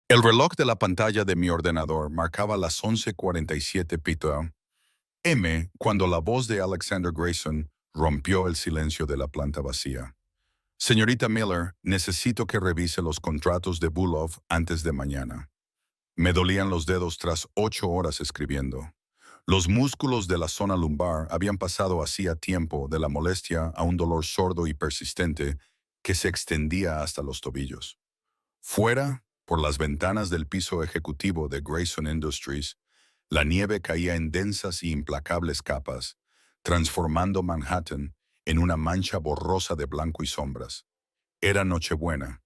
El reloj de la pantalla de mi ordenador marcaba las 11:47 p.m. cuando la voz de Alexander Grayson rompió el silencio de la planta vacía. Señorita Miller, necesito que revise los contratos de Bulov antes de mañana. Me dolían los dedos tras 8 horas escribiendo. Los músculos de la zona lumbar habían pasado hacía tiempo de la molestia a un dolor sordo y persistente que se extendía hasta los tobillos. Fuera, por las ventanas del piso ejecutivo de Grayson Industries, la nieve caía en densas y implacables capas, transformando Manhattan en una mancha borrosa de blanco y sombras. Era Nochebuena.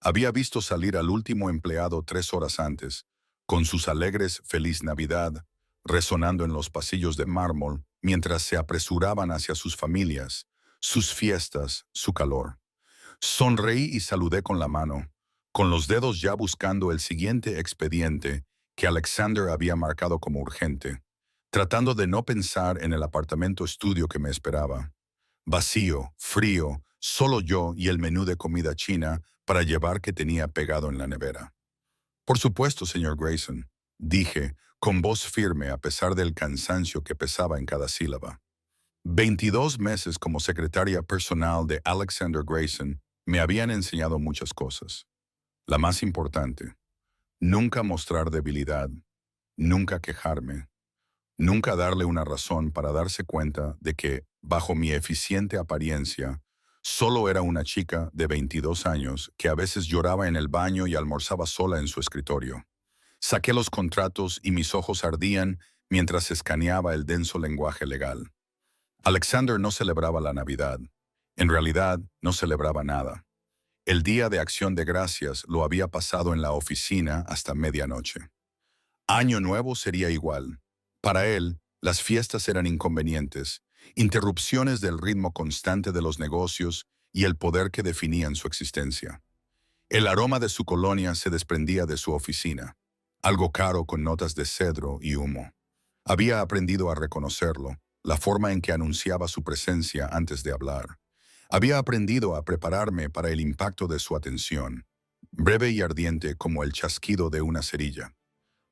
Había visto salir al último empleado 3 horas antes, con sus alegres Feliz Navidad resonando en los pasillos de mármol mientras se apresuraban hacia sus familias, sus fiestas, su calor. Sonreí y saludé con la mano, con los dedos ya buscando el siguiente expediente que Alexander había marcado como urgente, tratando de no pensar en el apartamento estudio que me esperaba. Vacío, frío, solo yo y el menú de comida china para llevar que tenía pegado en la nevera. Por supuesto, señor Grayson, dije, con voz firme a pesar del cansancio que pesaba en cada sílaba. 22 meses como secretaria personal de Alexander Grayson me habían enseñado muchas cosas. La más importante, nunca mostrar debilidad, nunca quejarme, nunca darle una razón para darse cuenta de que, bajo mi eficiente apariencia, solo era una chica de 22 años que a veces lloraba en el baño y almorzaba sola en su escritorio. Saqué los contratos y mis ojos ardían mientras escaneaba el denso lenguaje legal. Alexander no celebraba la Navidad. En realidad, no celebraba nada. El día de Acción de Gracias lo había pasado en la oficina hasta medianoche. Año Nuevo sería igual. Para él, las fiestas eran inconvenientes, interrupciones del ritmo constante de los negocios y el poder que definían su existencia. El aroma de su colonia se desprendía de su oficina, algo caro con notas de cedro y humo. Había aprendido a reconocerlo, la forma en que anunciaba su presencia antes de hablar. Había aprendido a prepararme para el impacto de su atención, breve y ardiente como el chasquido de una cerilla.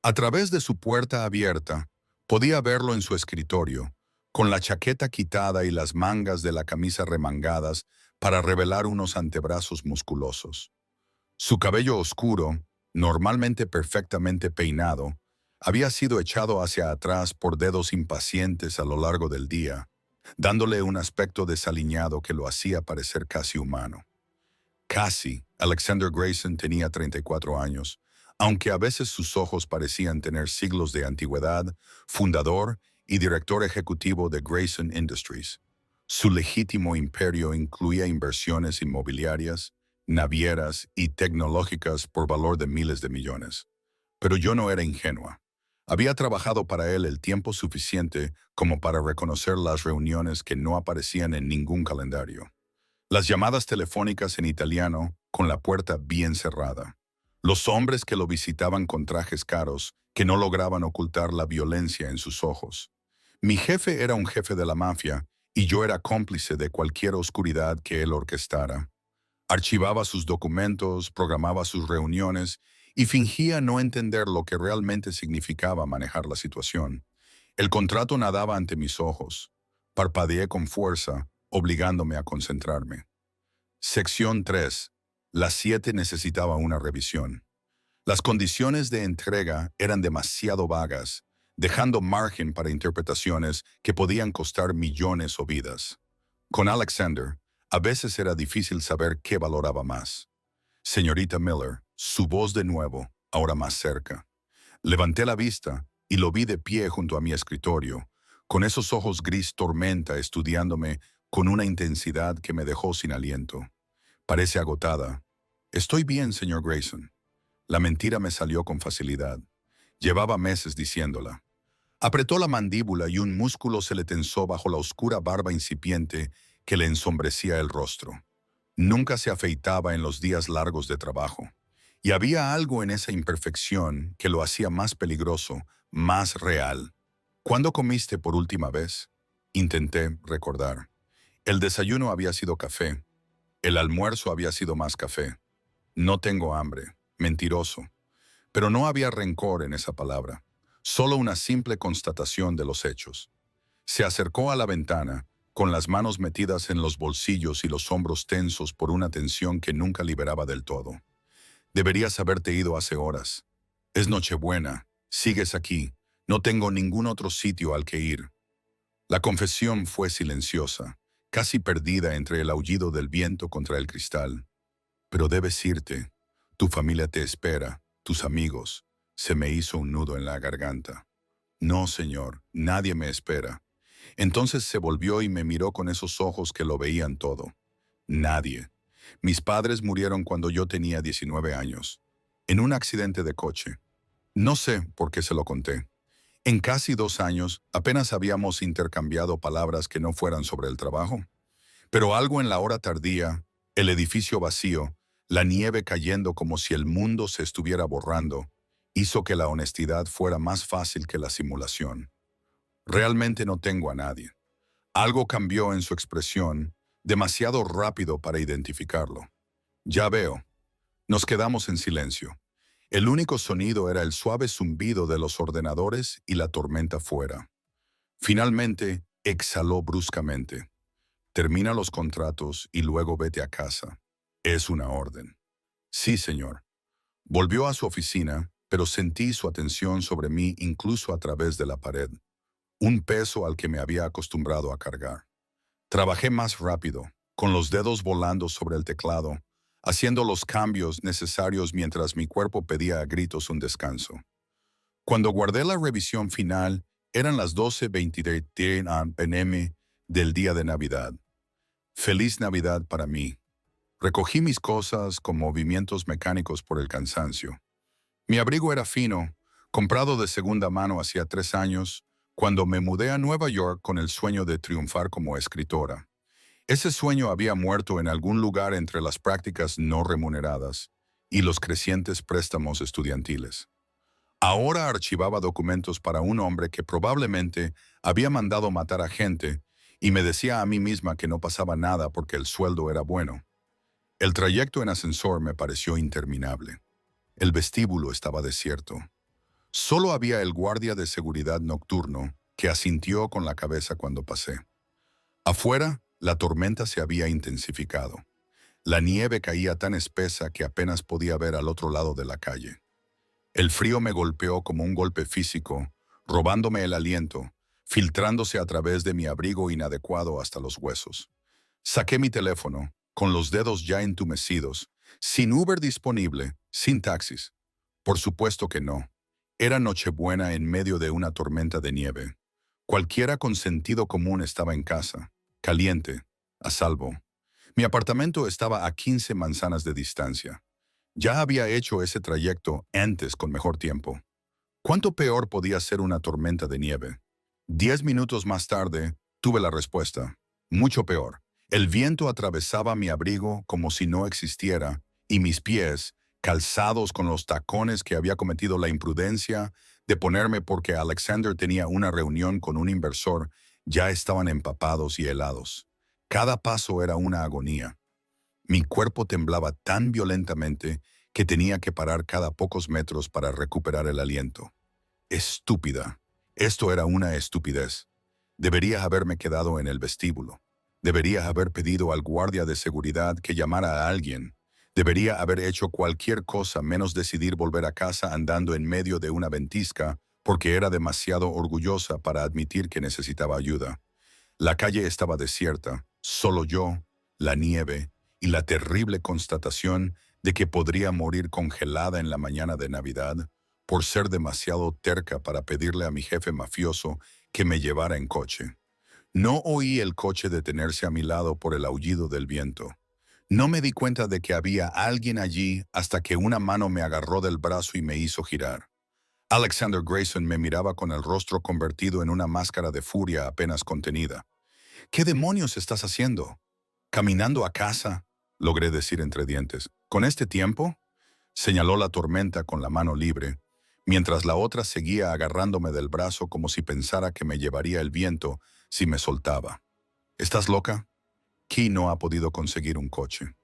A través de su puerta abierta, podía verlo en su escritorio, con la chaqueta quitada y las mangas de la camisa remangadas para revelar unos antebrazos musculosos. Su cabello oscuro, normalmente perfectamente peinado, había sido echado hacia atrás por dedos impacientes a lo largo del día, dándole un aspecto desaliñado que lo hacía parecer casi humano. Casi, Alexander Grayson tenía 34 años, aunque a veces sus ojos parecían tener siglos de antigüedad, fundador y director ejecutivo de Grayson Industries. Su legítimo imperio incluía inversiones inmobiliarias, navieras y tecnológicas por valor de miles de millones. Pero yo no era ingenua. Había trabajado para él el tiempo suficiente como para reconocer las reuniones que no aparecían en ningún calendario. Las llamadas telefónicas en italiano con la puerta bien cerrada. Los hombres que lo visitaban con trajes caros que no lograban ocultar la violencia en sus ojos. Mi jefe era un jefe de la mafia y yo era cómplice de cualquier oscuridad que él orquestara. Archivaba sus documentos, programaba sus reuniones y fingía no entender lo que realmente significaba manejar la situación. El contrato nadaba ante mis ojos. Parpadeé con fuerza, obligándome a concentrarme. Sección 3. Las 7 necesitaba una revisión. Las condiciones de entrega eran demasiado vagas, dejando margen para interpretaciones que podían costar millones o vidas. Con Alexander, a veces era difícil saber qué valoraba más. Señorita Miller, su voz de nuevo, ahora más cerca. Levanté la vista y lo vi de pie junto a mi escritorio, con esos ojos gris tormenta estudiándome con una intensidad que me dejó sin aliento. Parece agotada. Estoy bien, señor Grayson. La mentira me salió con facilidad. Llevaba meses diciéndola. Apretó la mandíbula y un músculo se le tensó bajo la oscura barba incipiente que le ensombrecía el rostro. Nunca se afeitaba en los días largos de trabajo. Y había algo en esa imperfección que lo hacía más peligroso, más real. ¿Cuándo comiste por última vez? Intenté recordar. El desayuno había sido café. El almuerzo había sido más café. No tengo hambre. Mentiroso. Pero no había rencor en esa palabra, solo una simple constatación de los hechos. Se acercó a la ventana, con las manos metidas en los bolsillos y los hombros tensos por una tensión que nunca liberaba del todo. Deberías haberte ido hace horas. Es Nochebuena, sigues aquí, no tengo ningún otro sitio al que ir. La confesión fue silenciosa, casi perdida entre el aullido del viento contra el cristal. Pero debes irte. Tu familia te espera, tus amigos. Se me hizo un nudo en la garganta. No, señor, nadie me espera. Entonces se volvió y me miró con esos ojos que lo veían todo. Nadie. Mis padres murieron cuando yo tenía 19 años, en un accidente de coche. No sé por qué se lo conté. En casi 2 años apenas habíamos intercambiado palabras que no fueran sobre el trabajo. Pero algo en la hora tardía, el edificio vacío, la nieve cayendo como si el mundo se estuviera borrando, hizo que la honestidad fuera más fácil que la simulación. Realmente no tengo a nadie. Algo cambió en su expresión, demasiado rápido para identificarlo. Ya veo. Nos quedamos en silencio. El único sonido era el suave zumbido de los ordenadores y la tormenta fuera. Finalmente, exhaló bruscamente. Termina los contratos y luego vete a casa. Es una orden. Sí, señor. Volvió a su oficina, pero sentí su atención sobre mí incluso a través de la pared. Un peso al que me había acostumbrado a cargar. Trabajé más rápido, con los dedos volando sobre el teclado, haciendo los cambios necesarios mientras mi cuerpo pedía a gritos un descanso. Cuando guardé la revisión final, eran las 12:23 p.m. del día de Navidad. Feliz Navidad para mí. Recogí mis cosas con movimientos mecánicos por el cansancio. Mi abrigo era fino, comprado de segunda mano hacía 3 años, cuando me mudé a Nueva York con el sueño de triunfar como escritora. Ese sueño había muerto en algún lugar entre las prácticas no remuneradas y los crecientes préstamos estudiantiles. Ahora archivaba documentos para un hombre que probablemente había mandado matar a gente y me decía a mí misma que no pasaba nada porque el sueldo era bueno. El trayecto en ascensor me pareció interminable. El vestíbulo estaba desierto. Solo había el guardia de seguridad nocturno que asintió con la cabeza cuando pasé. Afuera, la tormenta se había intensificado. La nieve caía tan espesa que apenas podía ver al otro lado de la calle. El frío me golpeó como un golpe físico, robándome el aliento, filtrándose a través de mi abrigo inadecuado hasta los huesos. Saqué mi teléfono, con los dedos ya entumecidos, sin Uber disponible, sin taxis. Por supuesto que no. Era Nochebuena en medio de una tormenta de nieve. Cualquiera con sentido común estaba en casa, caliente, a salvo. Mi apartamento estaba a 15 manzanas de distancia. Ya había hecho ese trayecto antes con mejor tiempo. ¿Cuánto peor podía ser una tormenta de nieve? 10 minutos más tarde, tuve la respuesta. Mucho peor. El viento atravesaba mi abrigo como si no existiera, y mis pies, calzados con los tacones que había cometido la imprudencia de ponerme porque Alexander tenía una reunión con un inversor, ya estaban empapados y helados. Cada paso era una agonía. Mi cuerpo temblaba tan violentamente que tenía que parar cada pocos metros para recuperar el aliento. Estúpida. Esto era una estupidez. Debería haberme quedado en el vestíbulo. Debería haber pedido al guardia de seguridad que llamara a alguien. Debería haber hecho cualquier cosa menos decidir volver a casa andando en medio de una ventisca porque era demasiado orgullosa para admitir que necesitaba ayuda. La calle estaba desierta, solo yo, la nieve y la terrible constatación de que podría morir congelada en la mañana de Navidad por ser demasiado terca para pedirle a mi jefe mafioso que me llevara en coche. No oí el coche detenerse a mi lado por el aullido del viento. No me di cuenta de que había alguien allí hasta que una mano me agarró del brazo y me hizo girar. Alexander Grayson me miraba con el rostro convertido en una máscara de furia apenas contenida. ¿Qué demonios estás haciendo? ¿Caminando a casa?, logré decir entre dientes. ¿Con este tiempo?, señaló la tormenta con la mano libre, mientras la otra seguía agarrándome del brazo como si pensara que me llevaría el viento si me soltaba. ¿Estás loca? Key no ha podido conseguir un coche.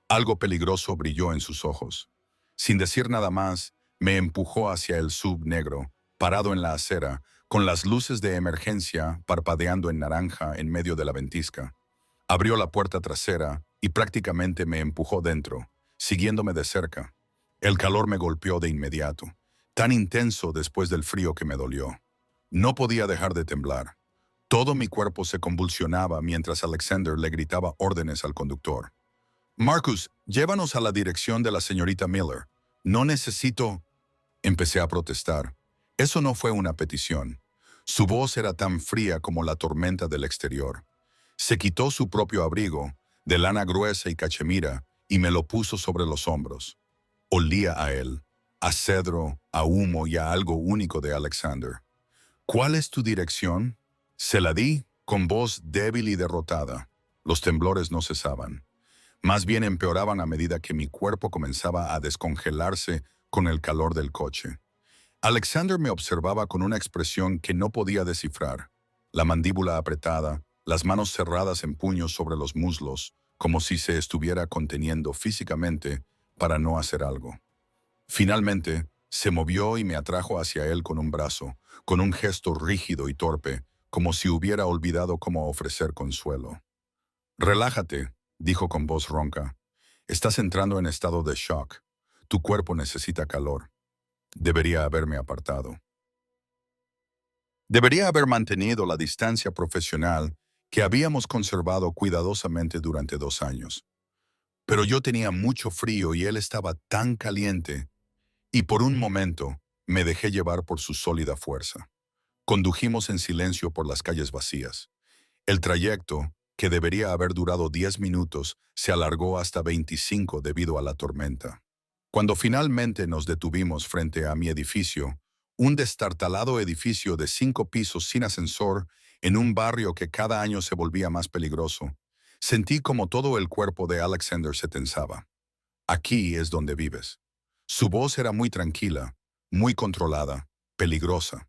Algo peligroso brilló en sus ojos. Sin decir nada más, Me empujó hacia el sub negro, parado en la acera, con las luces de emergencia parpadeando en naranja en medio de la ventisca. Abrió la puerta trasera y prácticamente me empujó dentro, siguiéndome de cerca. El calor me golpeó de inmediato, tan intenso después del frío que me dolió. No podía dejar de temblar. Todo mi cuerpo se convulsionaba mientras Alexander le gritaba órdenes al conductor. «Marcus, llévanos a la dirección de la señorita Miller. No necesito…» Empecé a protestar. Eso no fue una petición. Su voz era tan fría como la tormenta del exterior. Se quitó su propio abrigo, de lana gruesa y cachemira, y me lo puso sobre los hombros. Olía a él, a cedro, a humo y a algo único de Alexander. «¿Cuál es tu dirección?» Se la di, con voz débil y derrotada. Los temblores no cesaban. Más bien empeoraban a medida que mi cuerpo comenzaba a descongelarse con el calor del coche. Alexander me observaba con una expresión que no podía descifrar. La mandíbula apretada, las manos cerradas en puños sobre los muslos, como si se estuviera conteniendo físicamente para no hacer algo. Finalmente, se movió y me atrajo hacia él con un brazo, con un gesto rígido y torpe, como si hubiera olvidado cómo ofrecer consuelo. «Relájate», dijo con voz ronca. «Estás entrando en estado de shock. Tu cuerpo necesita calor». Debería haberme apartado. Debería haber mantenido la distancia profesional que habíamos conservado cuidadosamente durante 2 años. Pero yo tenía mucho frío y él estaba tan caliente, y por un momento me dejé llevar por su sólida fuerza. Condujimos en silencio por las calles vacías. El trayecto, que debería haber durado 10 minutos, se alargó hasta 25 debido a la tormenta. Cuando finalmente nos detuvimos frente a mi edificio, un destartalado edificio de 5 pisos sin ascensor en un barrio que cada año se volvía más peligroso, sentí como todo el cuerpo de Alexander se tensaba. «Aquí es donde vives». Su voz era muy tranquila, muy controlada, peligrosa.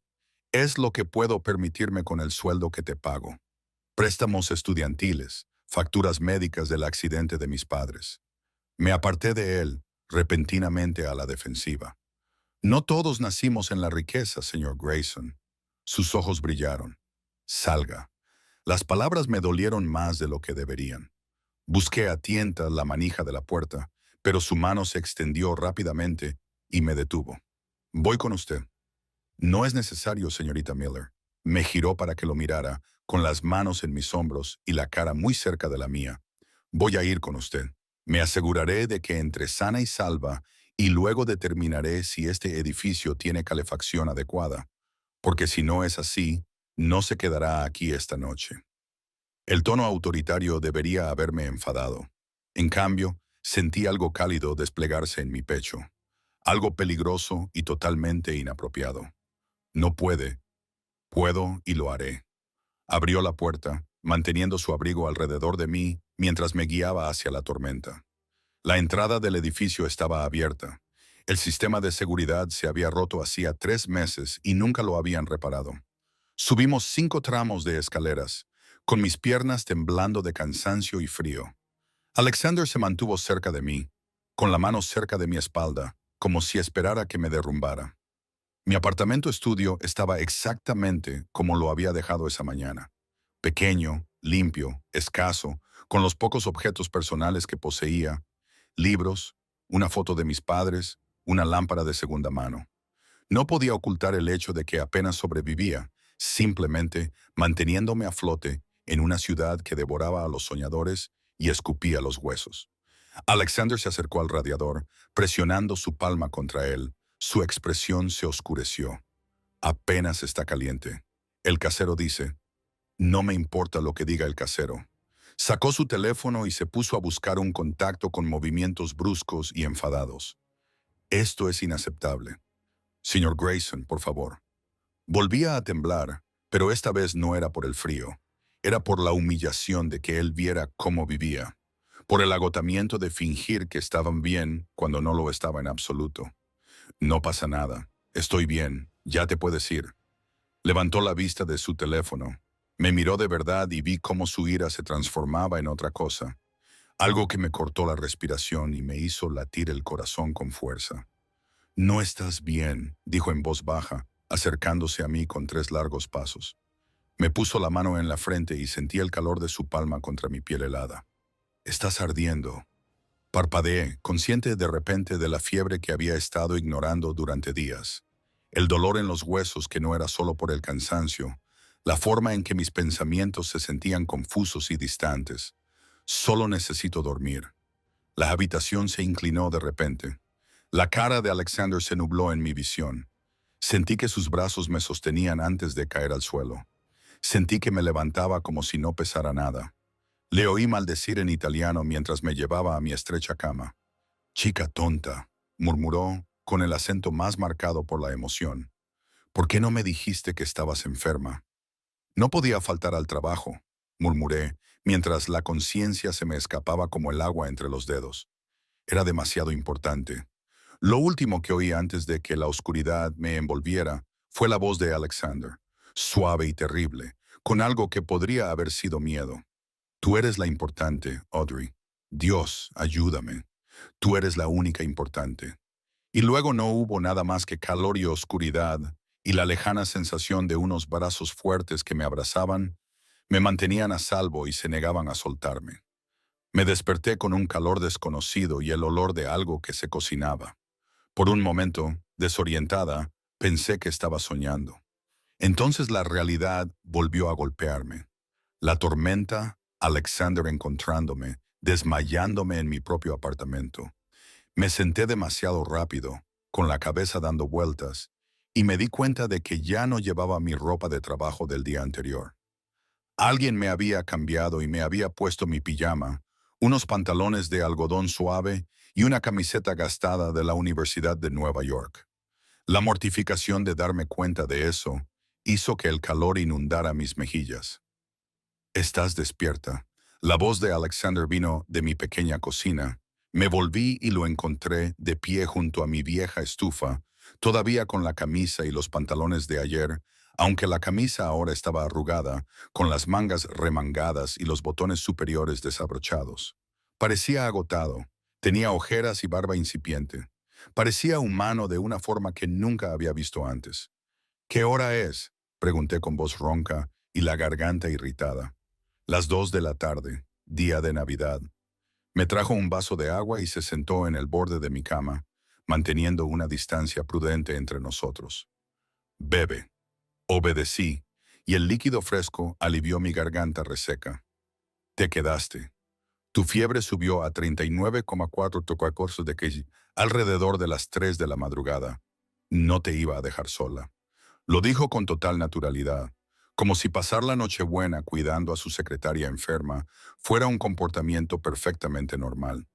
«Es lo que puedo permitirme con el sueldo que te pago. Préstamos estudiantiles, facturas médicas del accidente de mis padres». Me aparté de él, repentinamente a la defensiva. «No todos nacimos en la riqueza, señor Grayson». Sus ojos brillaron. «Salga». Las palabras me dolieron más de lo que deberían. Busqué a tientas la manija de la puerta, pero su mano se extendió rápidamente y me detuvo. «Voy con usted». «No es necesario, señorita Miller». Me giró para que lo mirara, con las manos en mis hombros y la cara muy cerca de la mía. «Voy a ir con usted. Me aseguraré de que entre sana y salva y luego determinaré si este edificio tiene calefacción adecuada, porque si no es así, no se quedará aquí esta noche». El tono autoritario debería haberme enfadado. En cambio, sentí algo cálido desplegarse en mi pecho, algo peligroso y totalmente inapropiado. «No puede. Puedo y lo haré». Abrió la puerta, manteniendo su abrigo alrededor de mí mientras me guiaba hacia la tormenta. La entrada del edificio estaba abierta. El sistema de seguridad se había roto hacía 3 meses y nunca lo habían reparado. Subimos 5 tramos de escaleras, con mis piernas temblando de cansancio y frío. Alexander se mantuvo cerca de mí, con la mano cerca de mi espalda, como si esperara que me derrumbara. Mi apartamento estudio estaba exactamente como lo había dejado esa mañana. Pequeño, limpio, escaso, con los pocos objetos personales que poseía: libros, una foto de mis padres, una lámpara de segunda mano. No podía ocultar el hecho de que apenas sobrevivía, simplemente manteniéndome a flote en una ciudad que devoraba a los soñadores y escupía los huesos. Alexander se acercó al radiador, presionando su palma contra él. Su expresión se oscureció. «Apenas está caliente». El casero dice. «No me importa lo que diga el casero». Sacó su teléfono y se puso a buscar un contacto con movimientos bruscos y enfadados. «Esto es inaceptable. Señor Grayson, por favor». Volvía a temblar, pero esta vez no era por el frío. Era por la humillación de que él viera cómo vivía, por el agotamiento de fingir que estaban bien cuando no lo estaba en absoluto. «No pasa nada. Estoy bien. Ya te puedes ir». Levantó la vista de su teléfono. Me miró de verdad y vi cómo su ira se transformaba en otra cosa. Algo que me cortó la respiración y me hizo latir el corazón con fuerza. No estás bien, dijo en voz baja, acercándose a mí con 3 largos pasos. Me puso la mano en la frente y sentí el calor de su palma contra mi piel helada. Estás ardiendo. Parpadeé, consciente de repente de la fiebre que había estado ignorando durante días. El dolor en los huesos que no era solo por el cansancio, la forma en que mis pensamientos se sentían confusos y distantes. Solo necesito dormir. La habitación se inclinó de repente. La cara de Alexander se nubló en mi visión. Sentí que sus brazos me sostenían antes de caer al suelo. Sentí que me levantaba como si no pesara nada. Le oí maldecir en italiano mientras me llevaba a mi estrecha cama. Chica tonta, murmuró con el acento más marcado por la emoción. ¿Por qué no me dijiste que estabas enferma? No podía faltar al trabajo, murmuré, mientras la conciencia se me escapaba como el agua entre los dedos. Era demasiado importante. Lo último que oí antes de que la oscuridad me envolviera fue la voz de Alexander, suave y terrible, con algo que podría haber sido miedo. Tú eres la importante, Audrey. Dios, ayúdame. Tú eres la única importante. Y luego no hubo nada más que calor y oscuridad, y la lejana sensación de unos brazos fuertes que me abrazaban, me mantenían a salvo y se negaban a soltarme. Me desperté con un calor desconocido y el olor de algo que se cocinaba. Por un momento, desorientada, pensé que estaba soñando. Entonces la realidad volvió a golpearme. La tormenta, Alexander encontrándome, desmayándome en mi propio apartamento. Me senté demasiado rápido, con la cabeza dando vueltas, y me di cuenta de que ya no llevaba mi ropa de trabajo del día anterior. Alguien me había cambiado y me había puesto mi pijama, unos pantalones de algodón suave y una camiseta gastada de la Universidad de Nueva York. La mortificación de darme cuenta de eso hizo que el calor inundara mis mejillas. Estás despierta. La voz de Alexander vino de mi pequeña cocina. Me volví y lo encontré de pie junto a mi vieja estufa, todavía con la camisa y los pantalones de ayer, aunque la camisa ahora estaba arrugada, con las mangas remangadas y los botones superiores desabrochados. Parecía agotado. Tenía ojeras y barba incipiente. Parecía humano de una forma que nunca había visto antes. ¿Qué hora es?, pregunté con voz ronca y la garganta irritada. Las 2 de la tarde, día de Navidad. Me trajo un vaso de agua y se sentó en el borde de mi cama, manteniendo una distancia prudente entre nosotros. Bebe. Obedecí, y el líquido fresco alivió mi garganta reseca. Te quedaste. Tu fiebre subió a 39,4 tocacorsos de que alrededor de las 3 de la madrugada. No te iba a dejar sola. Lo dijo con total naturalidad, como si pasar la Nochebuena cuidando a su secretaria enferma fuera un comportamiento perfectamente normal.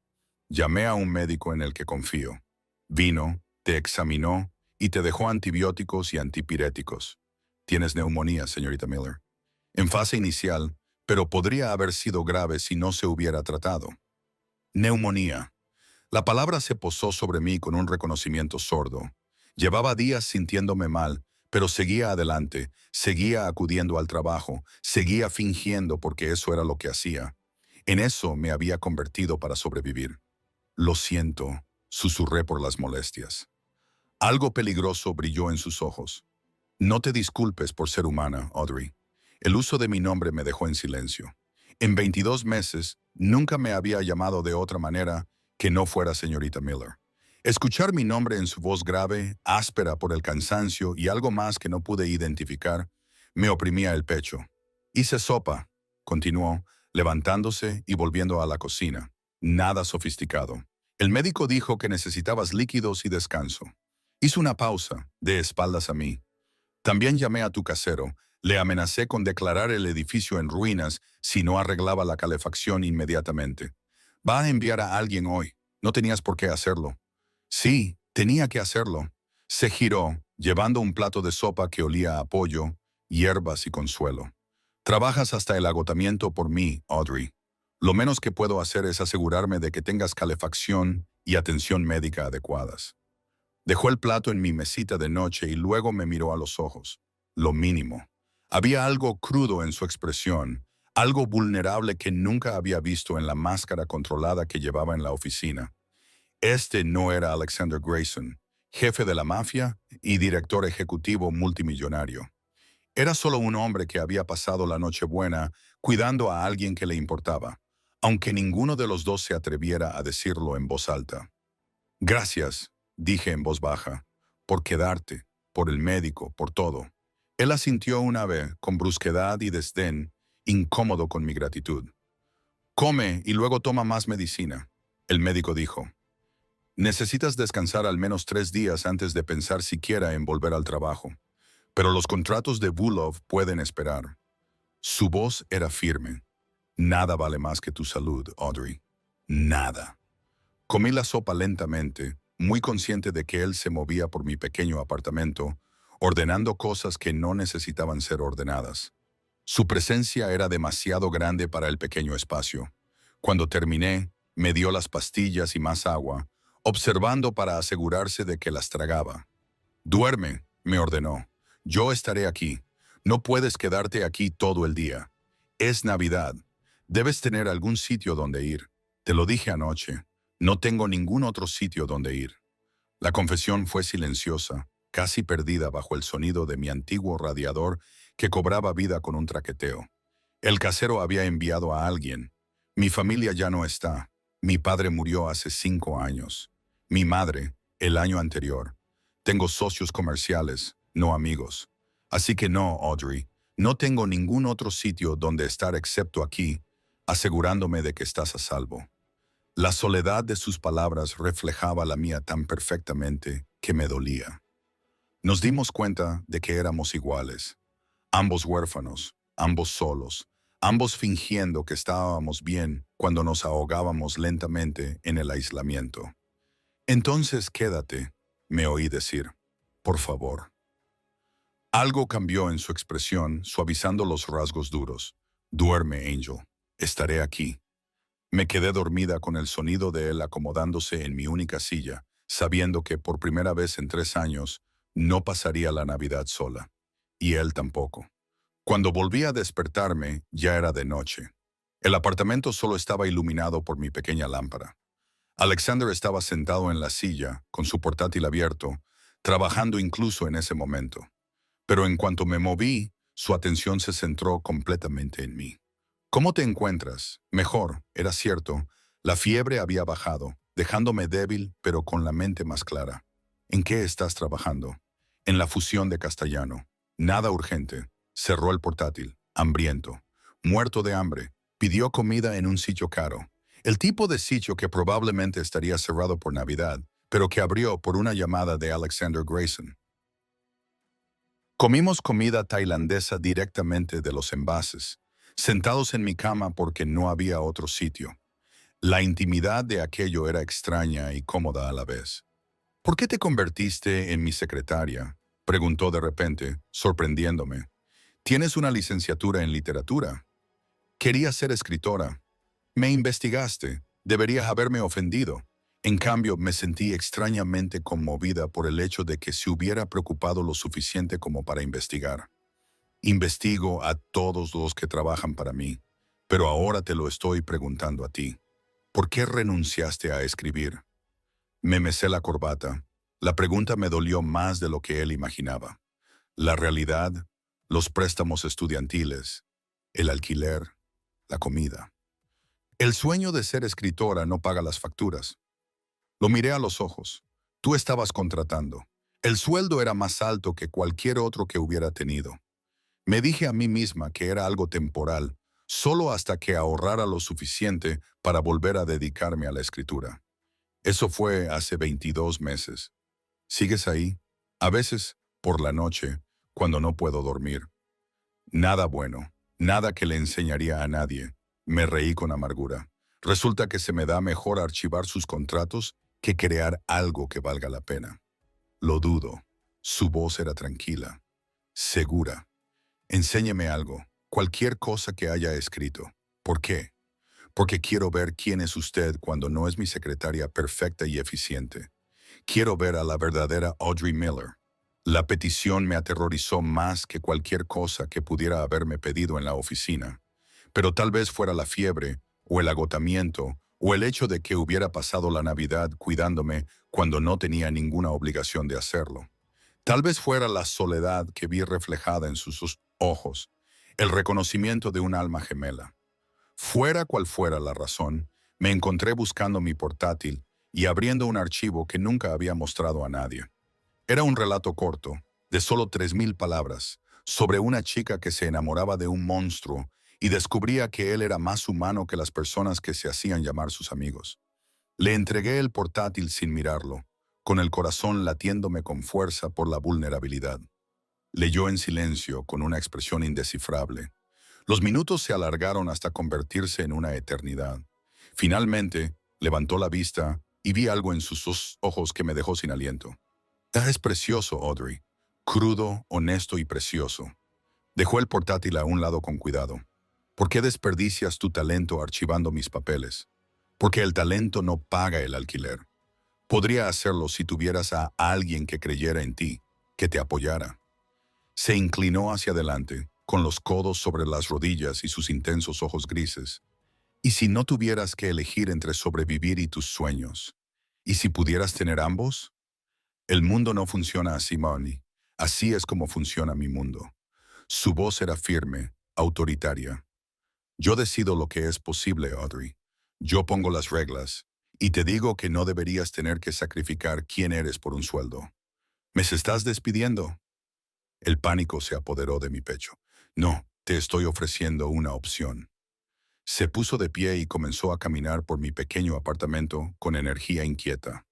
Llamé a un médico en el que confío. Vino, te examinó y te dejó antibióticos y antipiréticos. Tienes neumonía, señorita Miller. En fase inicial, pero podría haber sido grave si no se hubiera tratado. Neumonía. La palabra se posó sobre mí con un reconocimiento sordo. Llevaba días sintiéndome mal, pero seguía adelante, seguía acudiendo al trabajo, seguía fingiendo porque eso era lo que hacía. En eso me había convertido para sobrevivir. Lo siento, susurré por las molestias. Algo peligroso brilló en sus ojos. No te disculpes por ser humana, Audrey. El uso de mi nombre me dejó en silencio. En 22 meses, nunca me había llamado de otra manera que no fuera señorita Miller. Escuchar mi nombre en su voz grave, áspera por el cansancio y algo más que no pude identificar, me oprimía el pecho. Hice sopa, continuó, levantándose y volviendo a la cocina. Nada sofisticado. El médico dijo que necesitabas líquidos y descanso. Hizo una pausa, de espaldas a mí. También llamé a tu casero. Le amenacé con declarar el edificio en ruinas si no arreglaba la calefacción inmediatamente. Va a enviar a alguien hoy. No tenías por qué hacerlo. Sí, tenía que hacerlo. Se giró, llevando un plato de sopa que olía a pollo, hierbas y consuelo. Trabajas hasta el agotamiento por mí, Audrey. Lo menos que puedo hacer es asegurarme de que tengas calefacción y atención médica adecuadas. Dejó el plato en mi mesita de noche y luego me miró a los ojos. Lo mínimo. Había algo crudo en su expresión, algo vulnerable que nunca había visto en la máscara controlada que llevaba en la oficina. Este no era Alexander Grayson, jefe de la mafia y director ejecutivo multimillonario. Era solo un hombre que había pasado la Nochebuena cuidando a alguien que le importaba, aunque ninguno de los dos se atreviera a decirlo en voz alta. Gracias, dije en voz baja, por quedarte, por el médico, por todo. Él asintió una vez, con brusquedad y desdén, incómodo con mi gratitud. Come y luego toma más medicina. El médico dijo. Necesitas descansar al menos 3 días antes de pensar siquiera en volver al trabajo. Pero los contratos de Bulov pueden esperar. Su voz era firme. Nada vale más que tu salud, Audrey. Nada. Comí la sopa lentamente, muy consciente de que él se movía por mi pequeño apartamento, ordenando cosas que no necesitaban ser ordenadas. Su presencia era demasiado grande para el pequeño espacio. Cuando terminé, me dio las pastillas y más agua, observando para asegurarse de que las tragaba. Duerme, me ordenó. Yo estaré aquí. No puedes quedarte aquí todo el día. Es Navidad. Debes tener algún sitio donde ir. Te lo dije anoche. No tengo ningún otro sitio donde ir. La confesión fue silenciosa, casi perdida bajo el sonido de mi antiguo radiador que cobraba vida con un traqueteo. El casero había enviado a alguien. Mi familia ya no está. Mi padre murió hace 5 años. Mi madre, el año anterior. Tengo socios comerciales, no amigos. Así que no, Audrey, no tengo ningún otro sitio donde estar excepto aquí, asegurándome de que estás a salvo. La soledad de sus palabras reflejaba la mía tan perfectamente que me dolía. Nos dimos cuenta de que éramos iguales, ambos huérfanos, ambos solos, ambos fingiendo que estábamos bien cuando nos ahogábamos lentamente en el aislamiento. Entonces quédate, me oí decir, por favor. Algo cambió en su expresión, suavizando los rasgos duros. Duerme, Angel. Estaré aquí. Me quedé dormida con el sonido de él acomodándose en mi única silla, sabiendo que por primera vez en 3 años no pasaría la Navidad sola. Y él tampoco. Cuando volví a despertarme, ya era de noche. El apartamento solo estaba iluminado por mi pequeña lámpara. Alexander estaba sentado en la silla, con su portátil abierto, trabajando incluso en ese momento. Pero en cuanto me moví, su atención se centró completamente en mí. ¿Cómo te encuentras? Mejor, era cierto. La fiebre había bajado, dejándome débil, pero con la mente más clara. ¿En qué estás trabajando? En la fusión de Castellano. Nada urgente. Cerró el portátil, hambriento, muerto de hambre. Pidió comida en un sitio caro. El tipo de sitio que probablemente estaría cerrado por Navidad, pero que abrió por una llamada de Alexander Grayson. Comimos comida tailandesa directamente de los envases, sentados en mi cama porque no había otro sitio. La intimidad de aquello era extraña y cómoda a la vez. ¿Por qué te convertiste en mi secretaria?, preguntó de repente, sorprendiéndome. ¿Tienes una licenciatura en literatura? Quería ser escritora. Me investigaste. Deberías haberme ofendido. En cambio, me sentí extrañamente conmovida por el hecho de que se hubiera preocupado lo suficiente como para investigar. Investigo a todos los que trabajan para mí, pero ahora te lo estoy preguntando a ti. ¿Por qué renunciaste a escribir? Me mesé la corbata. La pregunta me dolió más de lo que él imaginaba. La realidad, los préstamos estudiantiles, el alquiler, la comida. El sueño de ser escritora no paga las facturas. Lo miré a los ojos. Tú estabas contratando. El sueldo era más alto que cualquier otro que hubiera tenido. Me dije a mí misma que era algo temporal, solo hasta que ahorrara lo suficiente para volver a dedicarme a la escritura. Eso fue hace 22 meses. ¿Sigues ahí? A veces, por la noche, cuando no puedo dormir. Nada bueno, nada que le enseñaría a nadie. Me reí con amargura. Resulta que se me da mejor archivar sus contratos que crear algo que valga la pena. Lo dudo. Su voz era tranquila, segura. Enséñeme algo, cualquier cosa que haya escrito. ¿Por qué? Porque quiero ver quién es usted cuando no es mi secretaria perfecta y eficiente. Quiero ver a la verdadera Audrey Miller. La petición me aterrorizó más que cualquier cosa que pudiera haberme pedido en la oficina. Pero tal vez fuera la fiebre, o el agotamiento, o el hecho de que hubiera pasado la Navidad cuidándome cuando no tenía ninguna obligación de hacerlo. Tal vez fuera la soledad que vi reflejada en sus ojos, el reconocimiento de un alma gemela. Fuera cual fuera la razón, me encontré buscando mi portátil y abriendo un archivo que nunca había mostrado a nadie. Era un relato corto, de solo 3000 palabras, sobre una chica que se enamoraba de un monstruo y descubría que él era más humano que las personas que se hacían llamar sus amigos. Le entregué el portátil sin mirarlo, con el corazón latiéndome con fuerza por la vulnerabilidad. Leyó en silencio, con una expresión indescifrable. Los minutos se alargaron hasta convertirse en una eternidad. Finalmente, levantó la vista y vi algo en sus ojos que me dejó sin aliento. Es precioso, Audrey. Crudo, honesto y precioso. Dejó el portátil a un lado con cuidado. ¿Por qué desperdicias tu talento archivando mis papeles? Porque el talento no paga el alquiler. Podría hacerlo si tuvieras a alguien que creyera en ti, que te apoyara. Se inclinó hacia adelante, con los codos sobre las rodillas y sus intensos ojos grises. ¿Y si no tuvieras que elegir entre sobrevivir y tus sueños? ¿Y si pudieras tener ambos? El mundo no funciona así, Marnie. Así es como funciona mi mundo. Su voz era firme, autoritaria. Yo decido lo que es posible, Audrey. Yo pongo las reglas, y te digo que no deberías tener que sacrificar quién eres por un sueldo. ¿Me estás despidiendo? El pánico se apoderó de mi pecho. No, te estoy ofreciendo una opción. Se puso de pie y comenzó a caminar por mi pequeño apartamento con energía inquieta.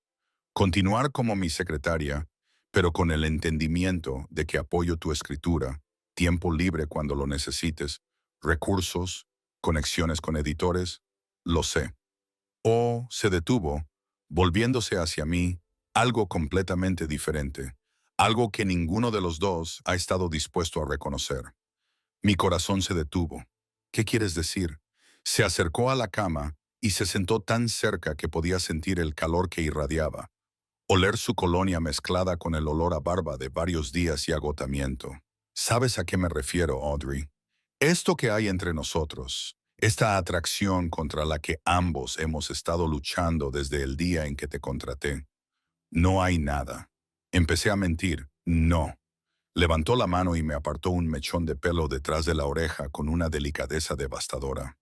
Continuar como mi secretaria, pero con el entendimiento de que apoyo tu escritura, tiempo libre cuando lo necesites, recursos, conexiones con editores, lo sé. O se detuvo, volviéndose hacia mí, algo completamente diferente, algo que ninguno de los dos ha estado dispuesto a reconocer. Mi corazón se detuvo. ¿Qué quieres decir? Se acercó a la cama y se sentó tan cerca que podía sentir el calor que irradiaba, oler su colonia mezclada con el olor a barba de varios días y agotamiento. ¿Sabes a qué me refiero, Audrey? Esto que hay entre nosotros, esta atracción contra la que ambos hemos estado luchando desde el día en que te contraté. No hay nada. Empecé a mentir. No. Levantó la mano y me apartó un mechón de pelo detrás de la oreja con una delicadeza devastadora.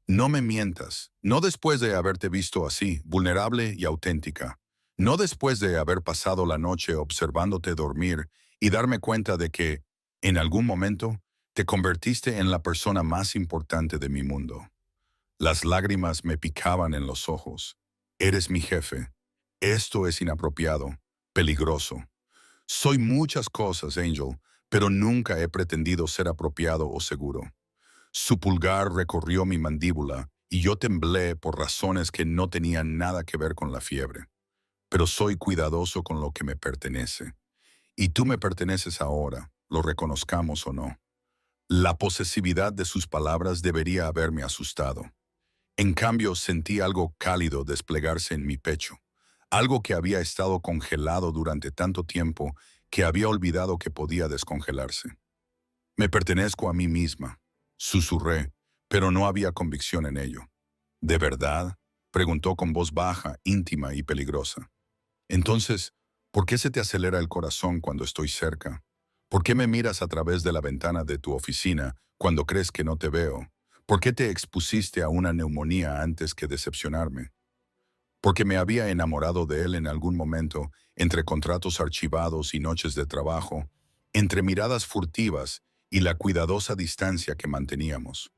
No me mientas, no después de haberte visto así, vulnerable y auténtica. No después de haber pasado la noche observándote dormir y darme cuenta de que, en algún momento, te convertiste en la persona más importante de mi mundo. Las lágrimas me picaban en los ojos. Eres mi jefe. Esto es inapropiado, peligroso. Soy muchas cosas, Angel, pero nunca he pretendido ser apropiado o seguro. Su pulgar recorrió mi mandíbula y yo temblé por razones que no tenían nada que ver con la fiebre. Pero soy cuidadoso con lo que me pertenece. Y tú me perteneces ahora, lo reconozcamos o no. La posesividad de sus palabras debería haberme asustado. En cambio, sentí algo cálido desplegarse en mi pecho, algo que había estado congelado durante tanto tiempo que había olvidado que podía descongelarse. Me pertenezco a mí misma, susurré, pero no había convicción en ello. ¿De verdad? Preguntó con voz baja, íntima y peligrosa. Entonces, ¿por qué se te acelera el corazón cuando estoy cerca? ¿Por qué me miras a través de la ventana de tu oficina cuando crees que no te veo? ¿Por qué te expusiste a una neumonía antes que decepcionarme? Porque me había enamorado de él en algún momento, entre contratos archivados y noches de trabajo, entre miradas furtivas y la cuidadosa distancia que manteníamos.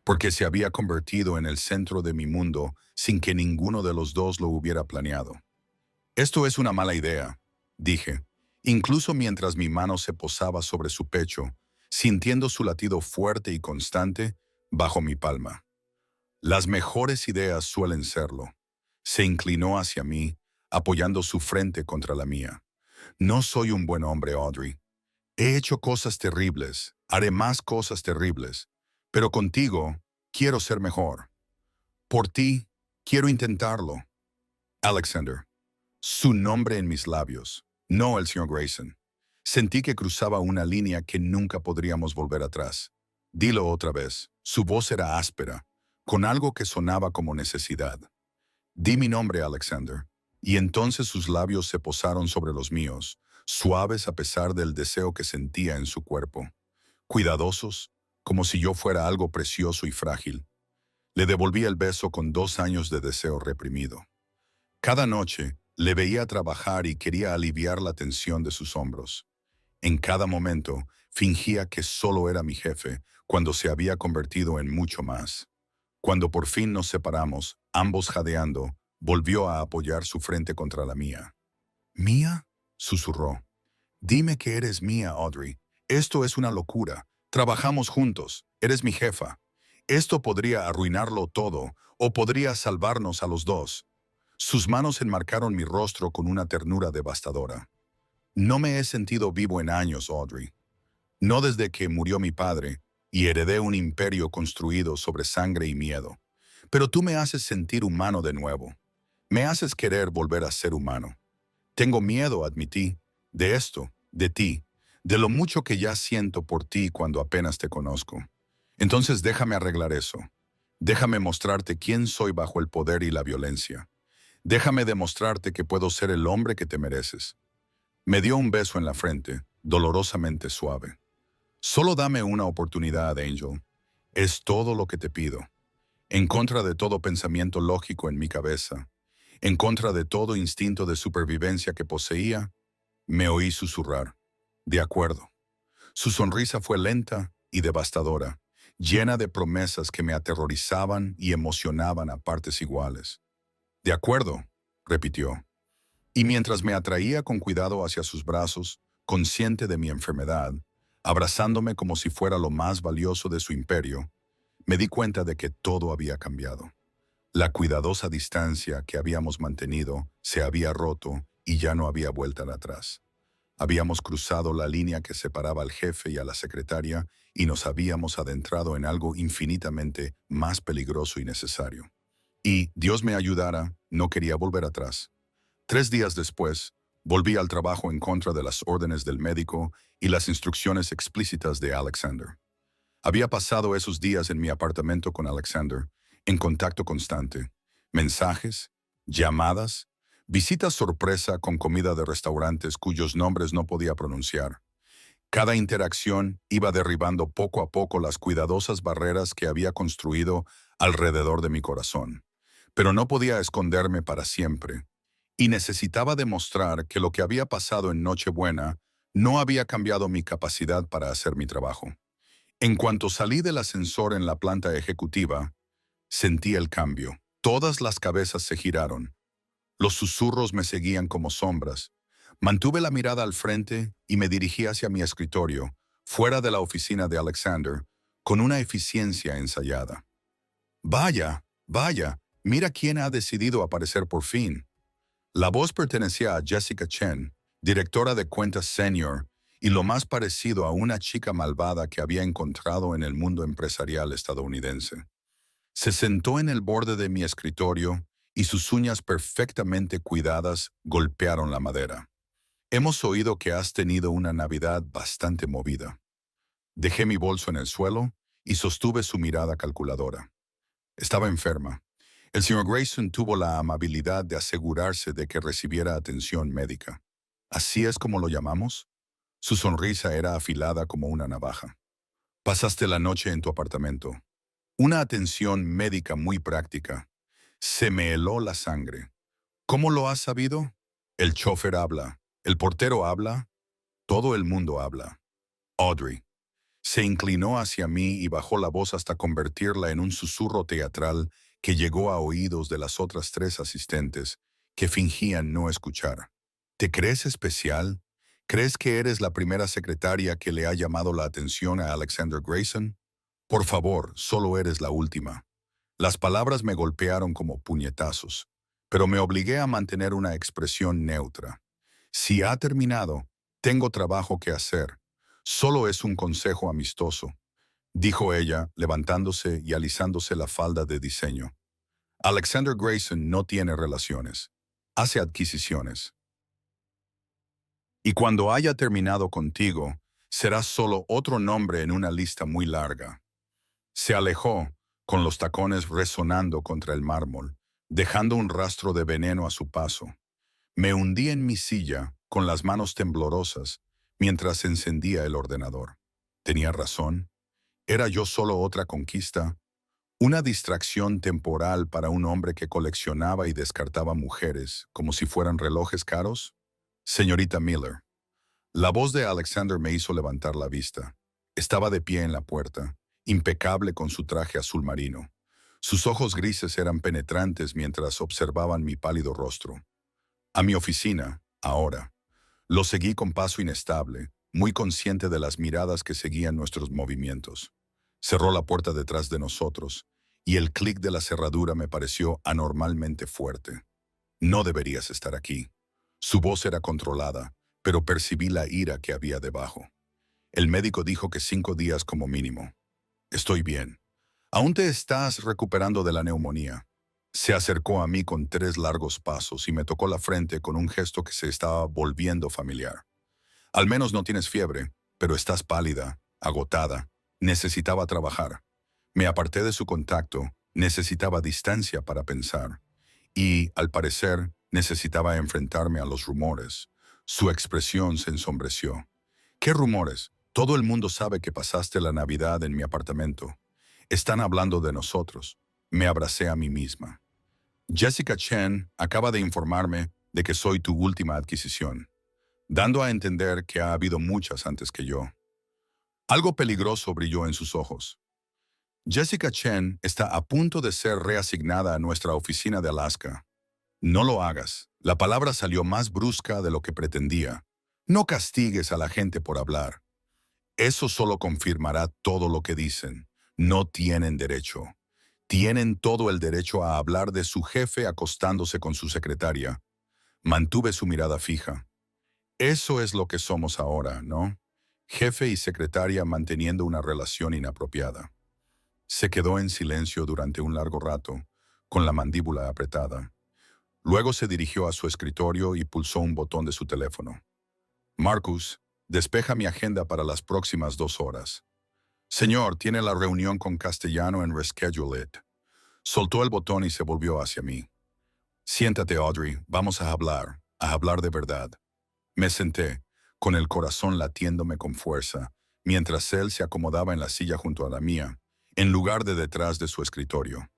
Porque se había convertido en el centro de mi mundo sin que ninguno de los dos lo hubiera planeado. Esto es una mala idea, dije, incluso mientras mi mano se posaba sobre su pecho, sintiendo su latido fuerte y constante bajo mi palma. Las mejores ideas suelen serlo. Se inclinó hacia mí, apoyando su frente contra la mía. No soy un buen hombre, Audrey. He hecho cosas terribles, haré más cosas terribles, pero contigo quiero ser mejor. Por ti, quiero intentarlo. Alexander. Su nombre en mis labios, no el señor Grayson. Sentí que cruzaba una línea que nunca podríamos volver atrás. Dilo otra vez. Su voz era áspera, con algo que sonaba como necesidad. Di mi nombre, Alexander. Y entonces sus labios se posaron sobre los míos, suaves a pesar del deseo que sentía en su cuerpo, cuidadosos, como si yo fuera algo precioso y frágil. Le devolví el beso con 2 años de deseo reprimido. Cada noche le veía trabajar y quería aliviar la tensión de sus hombros. En cada momento fingía que solo era mi jefe cuando se había convertido en mucho más. Cuando por fin nos separamos, ambos jadeando, volvió a apoyar su frente contra la mía. ¿Mía? Susurró. Dime que eres mía, Audrey. Esto es una locura. Trabajamos juntos. Eres mi jefa. Esto podría arruinarlo todo o podría salvarnos a los dos. Sus manos enmarcaron mi rostro con una ternura devastadora. No me he sentido vivo en años, Audrey. No desde que murió mi padre y heredé un imperio construido sobre sangre y miedo. Pero tú me haces sentir humano de nuevo. Me haces querer volver a ser humano. Tengo miedo, admití, de esto, de ti, de lo mucho que ya siento por ti cuando apenas te conozco. Entonces déjame arreglar eso. Déjame mostrarte quién soy bajo el poder y la violencia. Déjame demostrarte que puedo ser el hombre que te mereces. Me dio un beso en la frente, dolorosamente suave. Solo dame una oportunidad, Angel. Es todo lo que te pido. En contra de todo pensamiento lógico en mi cabeza, en contra de todo instinto de supervivencia que poseía, me oí susurrar. De acuerdo. Su sonrisa fue lenta y devastadora, llena de promesas que me aterrorizaban y emocionaban a partes iguales. De acuerdo, repitió. Y mientras me atraía con cuidado hacia sus brazos, consciente de mi enfermedad, abrazándome como si fuera lo más valioso de su imperio, me di cuenta de que todo había cambiado. La cuidadosa distancia que habíamos mantenido se había roto y ya no había vuelta atrás. Habíamos cruzado la línea que separaba al jefe y a la secretaria y nos habíamos adentrado en algo infinitamente más peligroso y necesario. Y, Dios me ayudara, no quería volver atrás. 3 días después, volví al trabajo en contra de las órdenes del médico y las instrucciones explícitas de Alexander. Había pasado esos días en mi apartamento con Alexander, en contacto constante. Mensajes, llamadas, visitas sorpresa con comida de restaurantes cuyos nombres no podía pronunciar. Cada interacción iba derribando poco a poco las cuidadosas barreras que había construido alrededor de mi corazón. Pero no podía esconderme para siempre, y necesitaba demostrar que lo que había pasado en Nochebuena no había cambiado mi capacidad para hacer mi trabajo. En cuanto salí del ascensor en la planta ejecutiva, sentí el cambio. Todas las cabezas se giraron. Los susurros me seguían como sombras. Mantuve la mirada al frente y me dirigí hacia mi escritorio, fuera de la oficina de Alexander, con una eficiencia ensayada. Vaya, vaya, mira quién ha decidido aparecer por fin. La voz pertenecía a Jessica Chen, directora de cuentas senior, y lo más parecido a una chica malvada que había encontrado en el mundo empresarial estadounidense. Se sentó en el borde de mi escritorio y sus uñas perfectamente cuidadas golpearon la madera. Hemos oído que has tenido una Navidad bastante movida. Dejé mi bolso en el suelo y sostuve su mirada calculadora. Estaba enferma. El señor Grayson tuvo la amabilidad de asegurarse de que recibiera atención médica. ¿Así es como lo llamamos? Su sonrisa era afilada como una navaja. Pasaste la noche en tu apartamento. Una atención médica muy práctica. Se me heló la sangre. ¿Cómo lo has sabido? El chofer habla. El portero habla. Todo el mundo habla. Audrey. Se inclinó hacia mí y bajó la voz hasta convertirla en un susurro teatral que llegó a oídos de las otras 3 asistentes, que fingían no escuchar. ¿Te crees especial? ¿Crees que eres la primera secretaria que le ha llamado la atención a Alexander Grayson? Por favor, solo eres la última. Las palabras me golpearon como puñetazos, pero me obligué a mantener una expresión neutra. Si ha terminado, tengo trabajo que hacer. Solo es un consejo amistoso, dijo ella, levantándose y alisándose la falda de diseño. Alexander Grayson no tiene relaciones. Hace adquisiciones. Y cuando haya terminado contigo, serás solo otro nombre en una lista muy larga. Se alejó, con los tacones resonando contra el mármol, dejando un rastro de veneno a su paso. Me hundí en mi silla, con las manos temblorosas, mientras encendía el ordenador. Tenía razón. ¿Era yo solo otra conquista? ¿Una distracción temporal para un hombre que coleccionaba y descartaba mujeres como si fueran relojes caros? Señorita Miller. La voz de Alexander me hizo levantar la vista. Estaba de pie en la puerta, impecable con su traje azul marino. Sus ojos grises eran penetrantes mientras observaban mi pálido rostro. A mi oficina, ahora. Lo seguí con paso inestable, muy consciente de las miradas que seguían nuestros movimientos. Cerró la puerta detrás de nosotros, y el clic de la cerradura me pareció anormalmente fuerte. No deberías estar aquí. Su voz era controlada, pero percibí la ira que había debajo. El médico dijo que 5 días como mínimo. Estoy bien. Aún te estás recuperando de la neumonía. Se acercó a mí con 3 largos pasos y me tocó la frente con un gesto que se estaba volviendo familiar. Al menos no tienes fiebre, pero estás pálida, agotada. Necesitaba trabajar. Me aparté de su contacto, necesitaba distancia para pensar. Y, al parecer, necesitaba enfrentarme a los rumores. Su expresión se ensombreció. ¿Qué rumores? Todo el mundo sabe que pasaste la Navidad en mi apartamento. Están hablando de nosotros. Me abracé a mí misma. Jessica Chen acaba de informarme de que soy tu última adquisición, dando a entender que ha habido muchas antes que yo. Algo peligroso brilló en sus ojos. Jessica Chen está a punto de ser reasignada a nuestra oficina de Alaska. No lo hagas. La palabra salió más brusca de lo que pretendía. No castigues a la gente por hablar. Eso solo confirmará todo lo que dicen. No tienen derecho. Tienen todo el derecho a hablar de su jefe acostándose con su secretaria. Mantuve su mirada fija. Eso es lo que somos ahora, ¿no? Jefe y secretaria manteniendo una relación inapropiada. Se quedó en silencio durante un largo rato, con la mandíbula apretada. Luego se dirigió a su escritorio y pulsó un botón de su teléfono. Marcus, despeja mi agenda para las próximas 2 horas. Señor, tiene la reunión con Castellano en Reschedule It. Soltó el botón y se volvió hacia mí. Siéntate, Audrey, vamos a hablar de verdad. Me senté, con el corazón latiéndome con fuerza, mientras él se acomodaba en la silla junto a la mía, en lugar de detrás de su escritorio.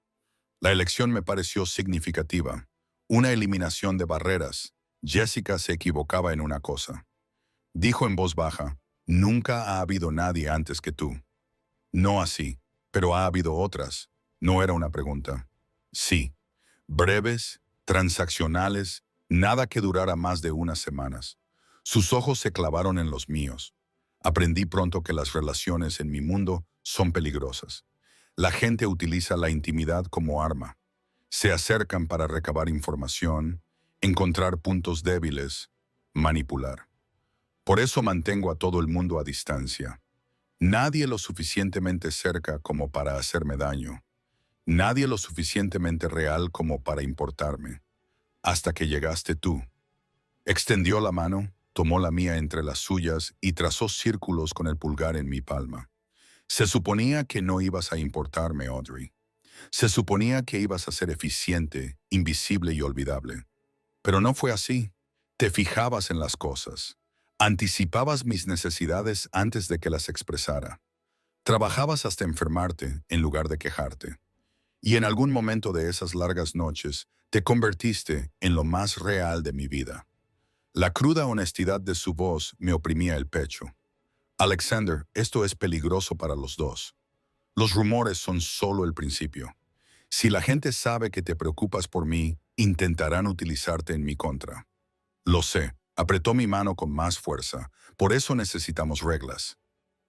La elección me pareció significativa. Una eliminación de barreras. Jessica se equivocaba en una cosa. Dijo en voz baja, nunca ha habido nadie antes que tú. No así, pero ha habido otras. No era una pregunta. Sí. Breves, transaccionales, nada que durara más de unas semanas. Sus ojos se clavaron en los míos. Aprendí pronto que las relaciones en mi mundo son peligrosas. La gente utiliza la intimidad como arma. Se acercan para recabar información, encontrar puntos débiles, manipular. Por eso mantengo a todo el mundo a distancia. Nadie lo suficientemente cerca como para hacerme daño. Nadie lo suficientemente real como para importarme. Hasta que llegaste tú. Extendió la mano, tomó la mía entre las suyas y trazó círculos con el pulgar en mi palma. Se suponía que no ibas a importarme, Audrey. Se suponía que ibas a ser eficiente, invisible y olvidable. Pero no fue así. Te fijabas en las cosas. Anticipabas mis necesidades antes de que las expresara. Trabajabas hasta enfermarte en lugar de quejarte. Y en algún momento de esas largas noches, te convertiste en lo más real de mi vida. La cruda honestidad de su voz me oprimía el pecho. Alexander, esto es peligroso para los dos. Los rumores son solo el principio. Si la gente sabe que te preocupas por mí, intentarán utilizarte en mi contra. Lo sé, apretó mi mano con más fuerza. Por eso necesitamos reglas.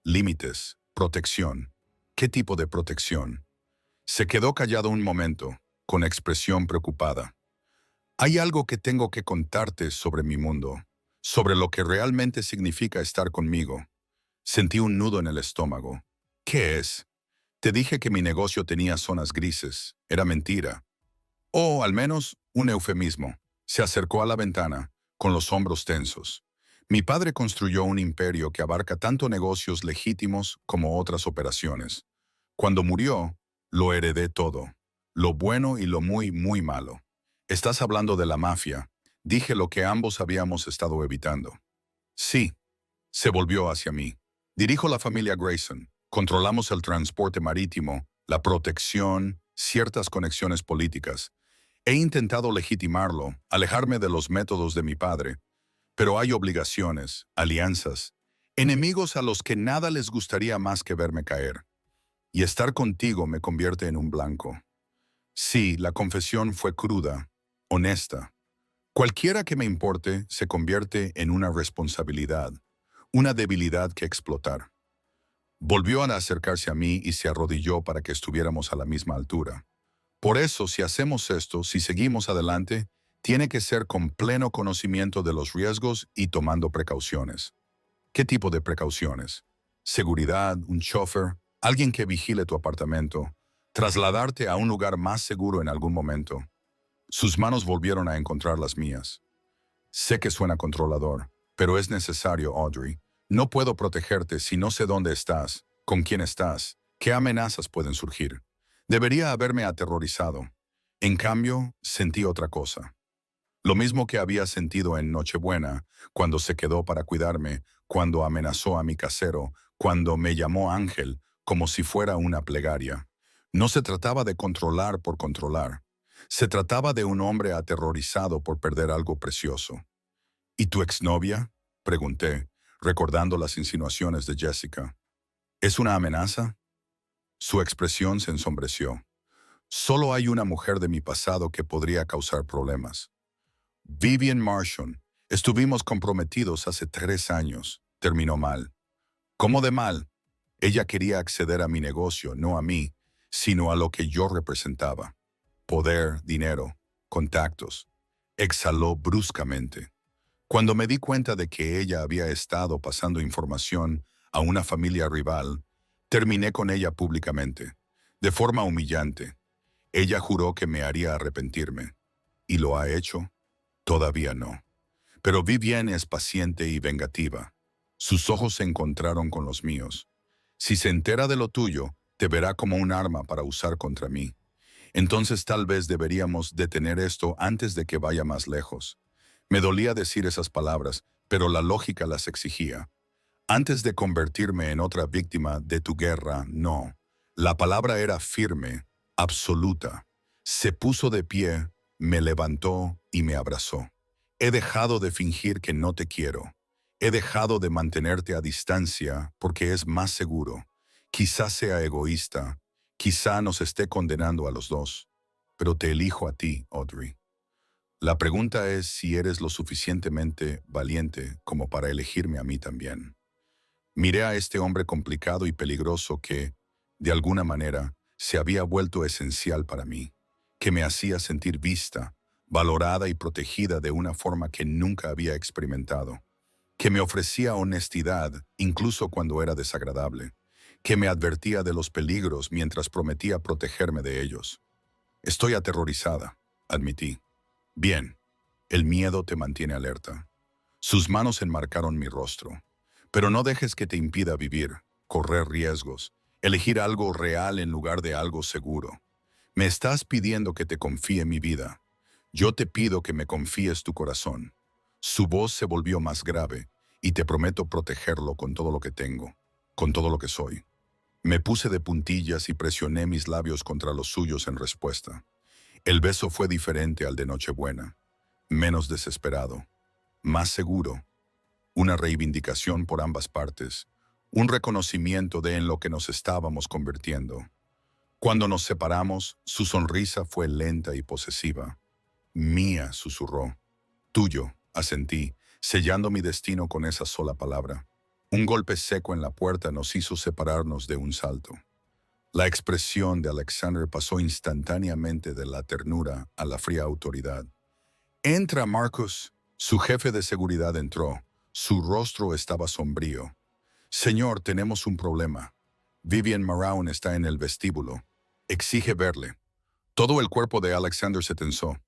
Límites, protección. ¿Qué tipo de protección? Se quedó callado un momento, con expresión preocupada. Hay algo que tengo que contarte sobre mi mundo, sobre lo que realmente significa estar conmigo. Sentí un nudo en el estómago. ¿Qué es? Te dije que mi negocio tenía zonas grises. Era mentira. O, al menos, un eufemismo. Se acercó a la ventana, con los hombros tensos. Mi padre construyó un imperio que abarca tanto negocios legítimos como otras operaciones. Cuando murió, lo heredé todo. lo bueno y lo muy, muy malo. Estás hablando de la mafia. Dije lo que ambos habíamos estado evitando. Sí, se volvió hacia mí. Dirijo la familia Grayson. Controlamos el transporte marítimo, la protección, ciertas conexiones políticas. He intentado legitimarlo, alejarme de los métodos de mi padre, pero hay obligaciones, alianzas, enemigos a los que nada les gustaría más que verme caer. Y estar contigo me convierte en un blanco. Sí, la confesión fue cruda, honesta. Cualquiera que me importe se convierte en una responsabilidad, una debilidad que explotar. Volvió a acercarse a mí y se arrodilló para que estuviéramos a la misma altura. Por eso, si hacemos esto, si seguimos adelante, tiene que ser con pleno conocimiento de los riesgos y tomando precauciones. ¿Qué tipo de precauciones? Seguridad, un chofer, alguien que vigile tu apartamento, trasladarte a un lugar más seguro en algún momento. Sus manos volvieron a encontrar las mías. Sé que suena controlador, pero es necesario, Audrey. No puedo protegerte si no sé dónde estás, con quién estás, qué amenazas pueden surgir. Debería haberme aterrorizado. En cambio, sentí otra cosa. Lo mismo que había sentido en Nochebuena, cuando se quedó para cuidarme, cuando amenazó a mi casero, cuando me llamó ángel, como si fuera una plegaria. No se trataba de controlar por controlar. Se trataba de un hombre aterrorizado por perder algo precioso. ¿Y tu exnovia?, pregunté, recordando las insinuaciones de Jessica. ¿Es una amenaza? Su expresión se ensombreció. Solo hay una mujer de mi pasado que podría causar problemas. Vivian Marshall. Estuvimos comprometidos hace 3 años. Terminó mal. ¿Cómo de mal? Ella quería acceder a mi negocio, no a mí, sino a lo que yo representaba. Poder, dinero, contactos. Exhaló bruscamente. Cuando me di cuenta de que ella había estado pasando información a una familia rival, terminé con ella públicamente, de forma humillante. Ella juró que me haría arrepentirme. ¿Y lo ha hecho? Todavía no. Pero Vivian es paciente y vengativa. Sus ojos se encontraron con los míos. Si se entera de lo tuyo, te verá como un arma para usar contra mí. Entonces tal vez deberíamos detener esto antes de que vaya más lejos. Me dolía decir esas palabras, pero la lógica las exigía. Antes de convertirme en otra víctima de tu guerra, no. La palabra era firme, absoluta. Se puso de pie, me levantó y me abrazó. He dejado de fingir que no te quiero. He dejado de mantenerte a distancia porque es más seguro. Quizá sea egoísta, quizá nos esté condenando a los dos, pero te elijo a ti, Audrey. La pregunta es si eres lo suficientemente valiente como para elegirme a mí también. Miré a este hombre complicado y peligroso que, de alguna manera, se había vuelto esencial para mí, que me hacía sentir vista, valorada y protegida de una forma que nunca había experimentado, que me ofrecía honestidad incluso cuando era desagradable, que me advertía de los peligros mientras prometía protegerme de ellos. Estoy aterrorizada, admití. Bien, el miedo te mantiene alerta. Sus manos enmarcaron mi rostro. Pero no dejes que te impida vivir, correr riesgos, elegir algo real en lugar de algo seguro. Me estás pidiendo que te confíe mi vida. Yo te pido que me confíes tu corazón. Su voz se volvió más grave y te prometo protegerlo con todo lo que tengo, con todo lo que soy. Me puse de puntillas y presioné mis labios contra los suyos en respuesta. El beso fue diferente al de Nochebuena, menos desesperado, más seguro. Una reivindicación por ambas partes, un reconocimiento de en lo que nos estábamos convirtiendo. Cuando nos separamos, su sonrisa fue lenta y posesiva. Mía, susurró. Tuyo, asentí, sellando mi destino con esa sola palabra. Un golpe seco en la puerta nos hizo separarnos de un salto. La expresión de Alexander pasó instantáneamente de la ternura a la fría autoridad. Entra, Marcus. Su jefe de seguridad entró. Su rostro estaba sombrío. Señor, tenemos un problema. Vivian Marown está en el vestíbulo. Exige verle. Todo el cuerpo de Alexander se tensó.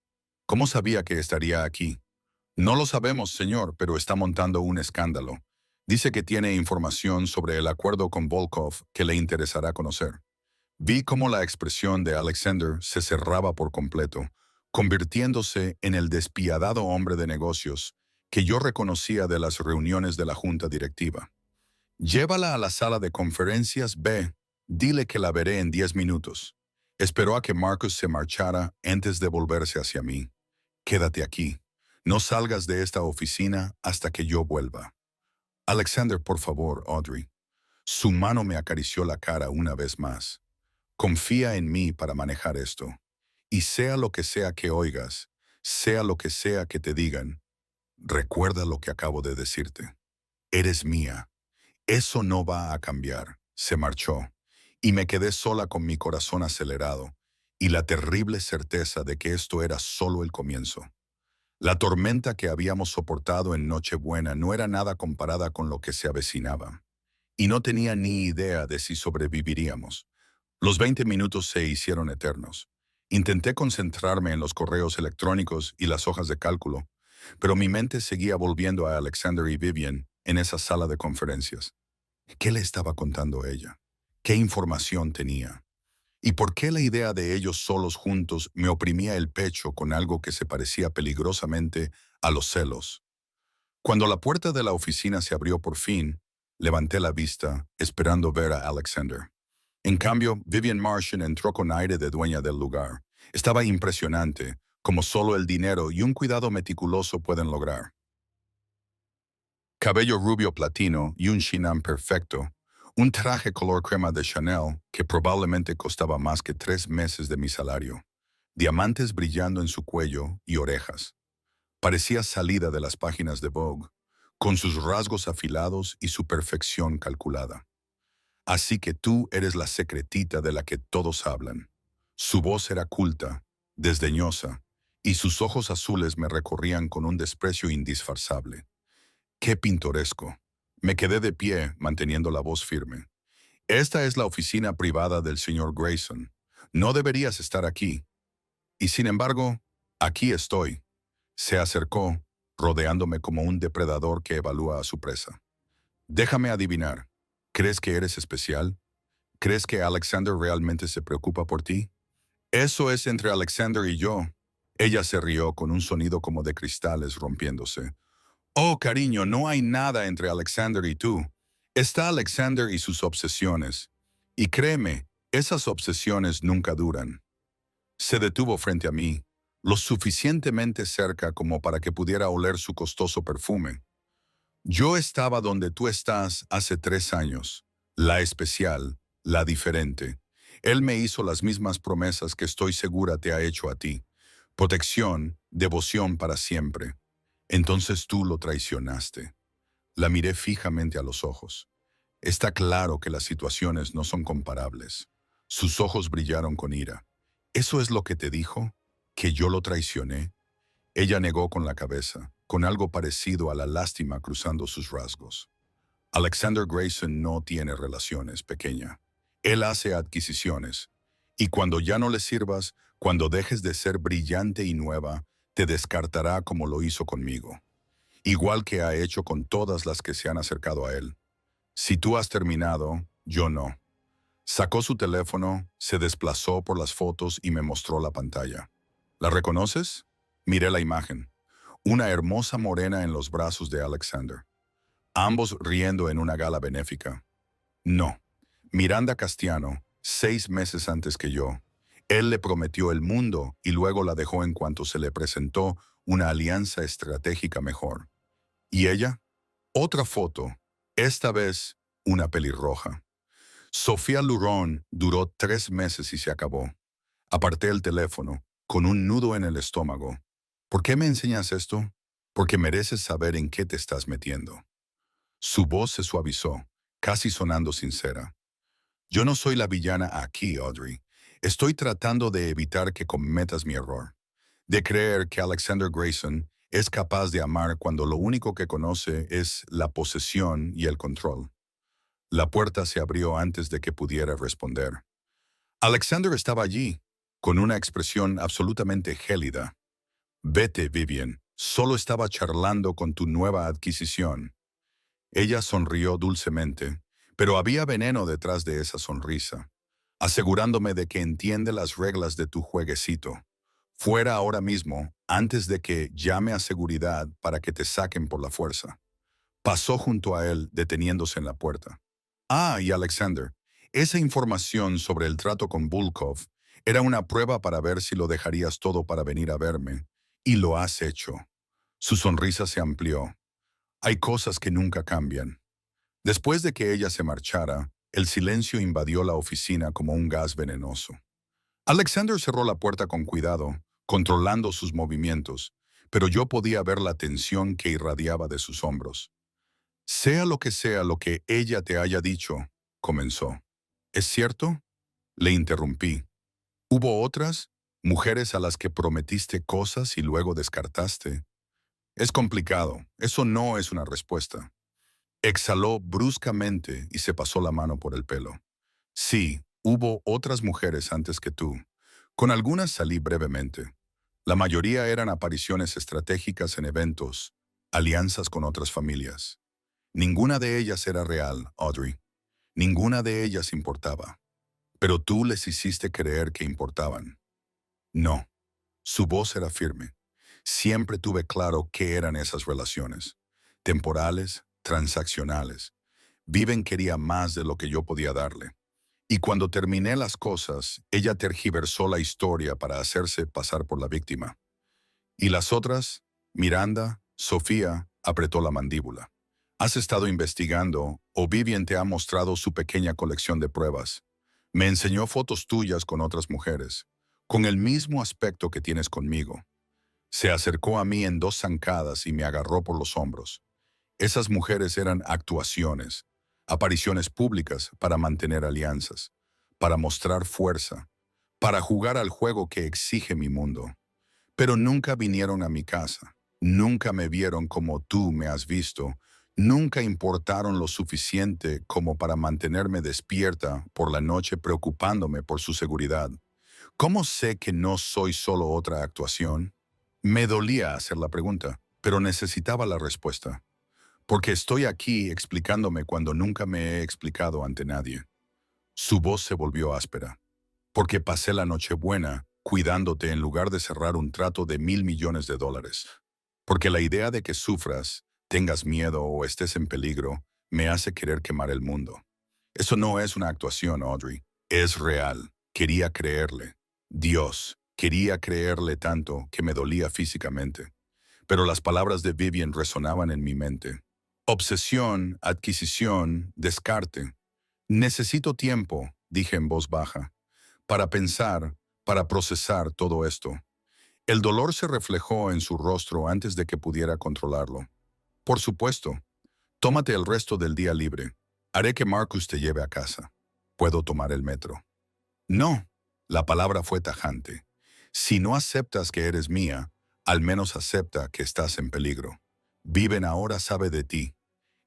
¿Cómo sabía que estaría aquí? No lo sabemos, señor, pero está montando un escándalo. Dice que tiene información sobre el acuerdo con Volkov que le interesará conocer. Vi cómo la expresión de Alexander se cerraba por completo, convirtiéndose en el despiadado hombre de negocios que yo reconocía de las reuniones de la junta directiva. Llévala a la sala de conferencias B. Dile que la veré en 10 minutos. Esperó a que Marcus se marchara antes de volverse hacia mí. Quédate aquí. No salgas de esta oficina hasta que yo vuelva. Alexander, por favor, Audrey. Su mano me acarició la cara una vez más. Confía en mí para manejar esto. Y sea lo que sea que oigas, sea lo que sea que te digan, recuerda lo que acabo de decirte. Eres mía. Eso no va a cambiar. Se marchó, y me quedé sola con mi corazón acelerado y la terrible certeza de que esto era solo el comienzo. La tormenta que habíamos soportado en Nochebuena no era nada comparada con lo que se avecinaba, y no tenía ni idea de si sobreviviríamos. Los 20 minutos se hicieron eternos. Intenté concentrarme en los correos electrónicos y las hojas de cálculo, pero mi mente seguía volviendo a Alexander y Vivian en esa sala de conferencias. ¿Qué le estaba contando ella? ¿Qué información tenía? ¿Y por qué la idea de ellos solos juntos me oprimía el pecho con algo que se parecía peligrosamente a los celos? Cuando la puerta de la oficina se abrió por fin, levanté la vista, esperando ver a Alexander. En cambio, Vivian Martian entró con aire de dueña del lugar. Estaba impresionante, como solo el dinero y un cuidado meticuloso pueden lograr. Cabello rubio platino y un chinam perfecto, un traje color crema de Chanel que probablemente costaba más que 3 meses de mi salario, diamantes brillando en su cuello y orejas. Parecía salida de las páginas de Vogue, con sus rasgos afilados y su perfección calculada. Así que tú eres la secretita de la que todos hablan. Su voz era culta, desdeñosa, y sus ojos azules me recorrían con un desprecio indisfrazable. ¡Qué pintoresco! Me quedé de pie, manteniendo la voz firme. Esta es la oficina privada del señor Grayson. No deberías estar aquí. Y sin embargo, aquí estoy. Se acercó, rodeándome como un depredador que evalúa a su presa. Déjame adivinar. ¿Crees que eres especial? ¿Crees que Alexander realmente se preocupa por ti? Eso es entre Alexander y yo. Ella se rió con un sonido como de cristales rompiéndose. Oh, cariño, no hay nada entre Alexander y tú. Está Alexander y sus obsesiones. Y créeme, esas obsesiones nunca duran. Se detuvo frente a mí, lo suficientemente cerca como para que pudiera oler su costoso perfume. Yo estaba donde tú estás hace 3 años, la especial, la diferente. Él me hizo las mismas promesas que estoy segura te ha hecho a ti. Protección, devoción para siempre. Entonces tú lo traicionaste. La miré fijamente a los ojos. Está claro que las situaciones no son comparables. Sus ojos brillaron con ira. ¿Eso es lo que te dijo? ¿Que yo lo traicioné? Ella negó con la cabeza, con algo parecido a la lástima cruzando sus rasgos. Alexander Grayson no tiene relaciones, pequeña. Él hace adquisiciones. Y cuando ya no le sirvas, cuando dejes de ser brillante y nueva, te descartará como lo hizo conmigo. Igual que ha hecho con todas las que se han acercado a él. Si tú has terminado, yo no. Sacó su teléfono, se desplazó por las fotos y me mostró la pantalla. ¿La reconoces? Miré la imagen. Una hermosa morena en los brazos de Alexander. Ambos riendo en una gala benéfica. No. Miranda Castiano, 6 meses antes que yo. Él le prometió el mundo y luego la dejó en cuanto se le presentó una alianza estratégica mejor. ¿Y ella? Otra foto, esta vez una pelirroja. Sofía Loren duró 3 meses y se acabó. Aparté el teléfono, con un nudo en el estómago. ¿Por qué me enseñas esto? Porque mereces saber en qué te estás metiendo. Su voz se suavizó, casi sonando sincera. Yo no soy la villana aquí, Audrey. Estoy tratando de evitar que cometas mi error, de creer que Alexander Grayson es capaz de amar cuando lo único que conoce es la posesión y el control. La puerta se abrió antes de que pudiera responder. Alexander estaba allí, con una expresión absolutamente gélida. Vete, Vivian, solo estaba charlando con tu nueva adquisición. Ella sonrió dulcemente, pero había veneno detrás de esa sonrisa. asegurándome de que entiende las reglas de tu jueguecito. Fuera ahora mismo, antes de que llame a seguridad para que te saquen por la fuerza. Pasó junto a él, deteniéndose en la puerta. Ah, y Alexander, esa información sobre el trato con Volkov era una prueba para ver si lo dejarías todo para venir a verme, y lo has hecho. Su sonrisa se amplió. Hay cosas que nunca cambian. Después de que ella se marchara, el silencio invadió la oficina como un gas venenoso. Alexander cerró la puerta con cuidado, controlando sus movimientos, pero yo podía ver la tensión que irradiaba de sus hombros. Sea lo que ella te haya dicho, comenzó. ¿Es cierto? Le interrumpí. ¿Hubo otras? Mujeres a las que prometiste cosas y luego descartaste. Es complicado. Eso no es una respuesta. Exhaló bruscamente y se pasó la mano por el pelo. Sí, hubo otras mujeres antes que tú. Con algunas salí brevemente. La mayoría eran apariciones estratégicas en eventos, alianzas con otras familias. Ninguna de ellas era real, Audrey. Ninguna de ellas importaba. Pero tú les hiciste creer que importaban. No. Su voz era firme. Siempre tuve claro qué eran esas relaciones. Temporales, transaccionales. Viven quería más de lo que yo podía darle. Y cuando terminé las cosas, ella tergiversó la historia para hacerse pasar por la víctima. ¿Y las otras? Miranda, Sofía, apretó la mandíbula. Has estado investigando, o Vivian te ha mostrado su pequeña colección de pruebas. Me enseñó fotos tuyas con otras mujeres, con el mismo aspecto que tienes conmigo. Se acercó a mí en dos zancadas y me agarró por los hombros. Esas mujeres eran actuaciones, apariciones públicas para mantener alianzas, para mostrar fuerza, para jugar al juego que exige mi mundo. Pero nunca vinieron a mi casa, nunca me vieron como tú me has visto, nunca importaron lo suficiente como para mantenerme despierta por la noche preocupándome por su seguridad. ¿Cómo sé que no soy solo otra actuación? Me dolía hacer la pregunta, pero necesitaba la respuesta. Porque estoy aquí explicándome cuando nunca me he explicado ante nadie. Su voz se volvió áspera. Porque pasé la Nochebuena cuidándote en lugar de cerrar un trato de $1.000 millones. Porque la idea de que sufras, tengas miedo o estés en peligro, me hace querer quemar el mundo. Eso no es una actuación, Audrey. Es real. Quería creerle. Dios, quería creerle tanto que me dolía físicamente. Pero las palabras de Vivian resonaban en mi mente. Obsesión, adquisición, descarte. Necesito tiempo, dije en voz baja, para pensar, para procesar todo esto. El dolor se reflejó en su rostro antes de que pudiera controlarlo. Por supuesto, tómate el resto del día libre. Haré que Marcus te lleve a casa. Puedo tomar el metro. No, la palabra fue tajante. Si no aceptas que eres mía, al menos acepta que estás en peligro. Viven ahora sabe de ti.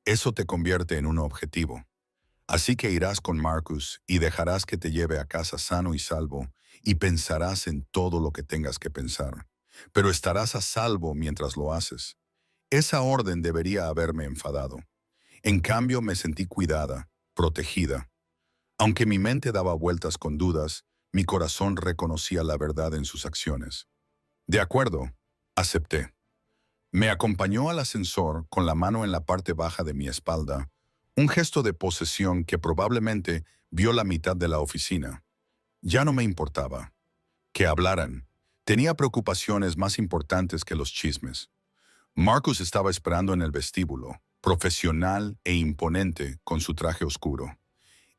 Eso te convierte en un objetivo. Así que irás con Marcus y dejarás que te lleve a casa sano y salvo y pensarás en todo lo que tengas que pensar. Pero estarás a salvo mientras lo haces. Esa orden debería haberme enfadado. En cambio me sentí cuidada, protegida. Aunque mi mente daba vueltas con dudas, mi corazón reconocía la verdad en sus acciones. De acuerdo, acepté. Me acompañó al ascensor con la mano en la parte baja de mi espalda, un gesto de posesión que probablemente vio la mitad de la oficina. Ya no me importaba. Que hablaran. Tenía preocupaciones más importantes que los chismes. Marcus estaba esperando en el vestíbulo, profesional e imponente con su traje oscuro.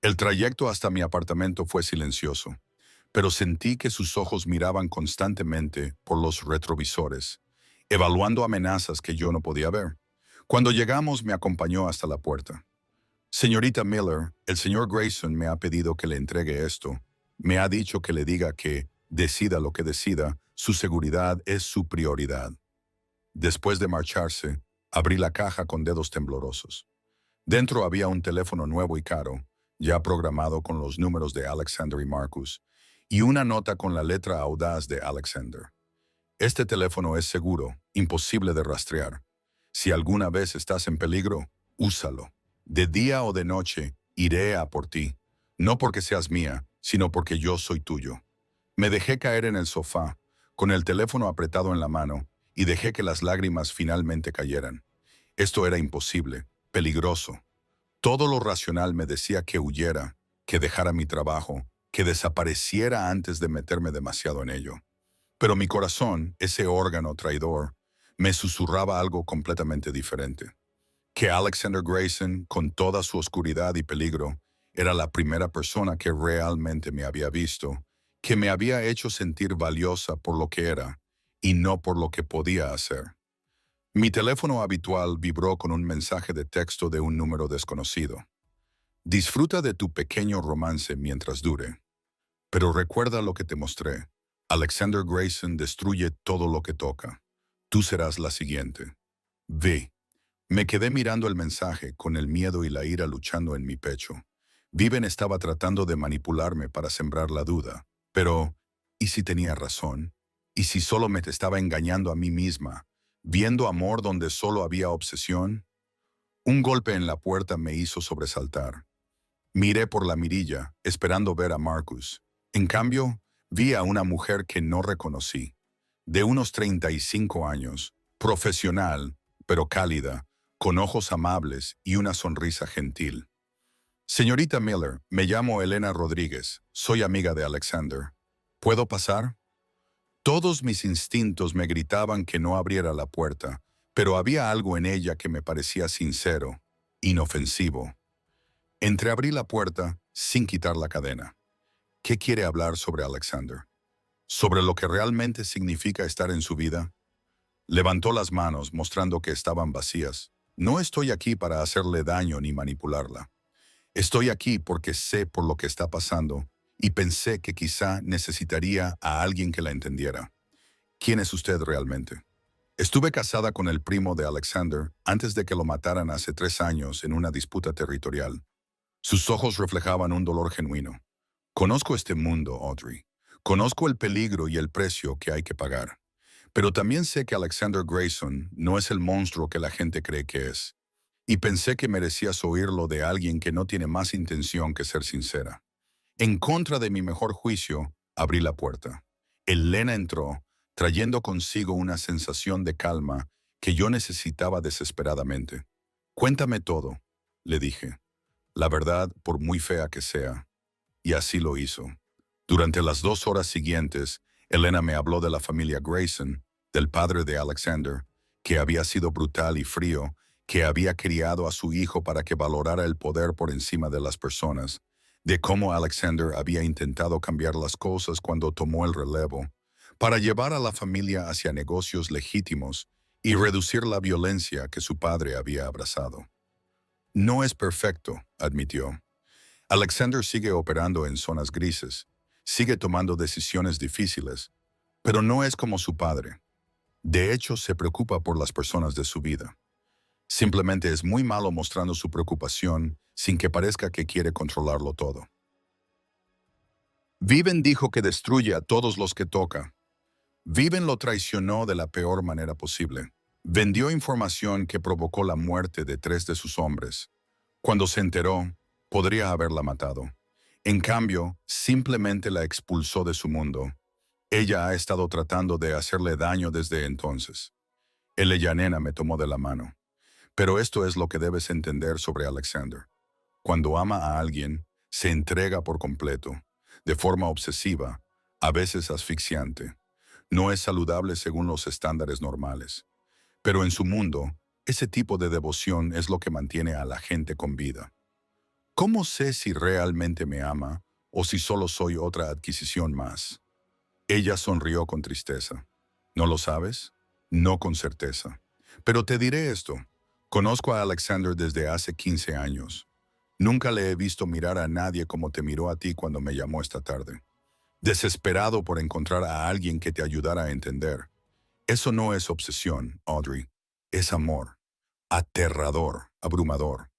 El trayecto hasta mi apartamento fue silencioso, pero sentí que sus ojos miraban constantemente por los retrovisores, evaluando amenazas que yo no podía ver. Cuando llegamos me acompañó hasta la puerta. Señorita Miller, el señor Grayson me ha pedido que le entregue esto. Me ha dicho que le diga que, decida lo que decida, su seguridad es su prioridad. Después de marcharse, abrí la caja con dedos temblorosos. Dentro había un teléfono nuevo y caro, ya programado con los números de Alexander y Marcus, y una nota con la letra audaz de Alexander. Este teléfono es seguro, imposible de rastrear. Si alguna vez estás en peligro, úsalo. De día o de noche, iré a por ti. No porque seas mía, sino porque yo soy tuyo. Me dejé caer en el sofá, con el teléfono apretado en la mano, y dejé que las lágrimas finalmente cayeran. Esto era imposible, peligroso. Todo lo racional me decía que huyera, que dejara mi trabajo, que desapareciera antes de meterme demasiado en ello. Pero mi corazón, ese órgano traidor, me susurraba algo completamente diferente. Que Alexander Grayson, con toda su oscuridad y peligro, era la primera persona que realmente me había visto, que me había hecho sentir valiosa por lo que era y no por lo que podía hacer. Mi teléfono habitual vibró con un mensaje de texto de un número desconocido. Disfruta de tu pequeño romance mientras dure. Pero recuerda lo que te mostré. Alexander Grayson destruye todo lo que toca. Tú serás la siguiente. V. Me quedé mirando el mensaje con el miedo y la ira luchando en mi pecho. Viven estaba tratando de manipularme para sembrar la duda. Pero, ¿y si tenía razón? ¿Y si solo me estaba engañando a mí misma, viendo amor donde solo había obsesión? Un golpe en la puerta me hizo sobresaltar. Miré por la mirilla, esperando ver a Marcus. En cambio, vi a una mujer que no reconocí, de unos 35 años, profesional, pero cálida, con ojos amables y una sonrisa gentil. Señorita Miller, me llamo Elena Rodríguez, soy amiga de Alexander. ¿Puedo pasar? Todos mis instintos me gritaban que no abriera la puerta, pero había algo en ella que me parecía sincero, inofensivo. Entreabrí la puerta sin quitar la cadena. ¿Qué quiere hablar sobre Alexander? ¿Sobre lo que realmente significa estar en su vida? Levantó las manos mostrando que estaban vacías. No estoy aquí para hacerle daño ni manipularla. Estoy aquí porque sé por lo que está pasando y pensé que quizá necesitaría a alguien que la entendiera. ¿Quién es usted realmente? Estuve casada con el primo de Alexander antes de que lo mataran hace 3 años en una disputa territorial. Sus ojos reflejaban un dolor genuino. Conozco este mundo, Audrey. Conozco el peligro y el precio que hay que pagar. Pero también sé que Alexander Grayson no es el monstruo que la gente cree que es. Y pensé que merecías oírlo de alguien que no tiene más intención que ser sincera. En contra de mi mejor juicio, abrí la puerta. Elena entró, trayendo consigo una sensación de calma que yo necesitaba desesperadamente. Cuéntame todo, le dije. La verdad, por muy fea que sea. Y así lo hizo. Durante las 2 horas siguientes, Elena me habló de la familia Grayson, del padre de Alexander, que había sido brutal y frío, que había criado a su hijo para que valorara el poder por encima de las personas, de cómo Alexander había intentado cambiar las cosas cuando tomó el relevo, para llevar a la familia hacia negocios legítimos y reducir la violencia que su padre había abrazado. No es perfecto, admitió. Alexander sigue operando en zonas grises, sigue tomando decisiones difíciles, pero no es como su padre. De hecho, se preocupa por las personas de su vida. Simplemente es muy malo mostrando su preocupación sin que parezca que quiere controlarlo todo. Viven dijo que destruye a todos los que toca. Viven lo traicionó de la peor manera posible. Vendió información que provocó la muerte de 3 de sus hombres. Cuando se enteró, podría haberla matado. En cambio, simplemente la expulsó de su mundo. Ella ha estado tratando de hacerle daño desde entonces. Ella nena me tomó de la mano. Pero esto es lo que debes entender sobre Alexander. Cuando ama a alguien, se entrega por completo, de forma obsesiva, a veces asfixiante. No es saludable según los estándares normales. Pero en su mundo, ese tipo de devoción es lo que mantiene a la gente con vida. ¿Cómo sé si realmente me ama o si solo soy otra adquisición más? Ella sonrió con tristeza. ¿No lo sabes? No con certeza. Pero te diré esto. Conozco a Alexander desde hace 15 años. Nunca le he visto mirar a nadie como te miró a ti cuando me llamó esta tarde. Desesperado por encontrar a alguien que te ayudara a entender. Eso no es obsesión, Audrey. Es amor. Aterrador, abrumador.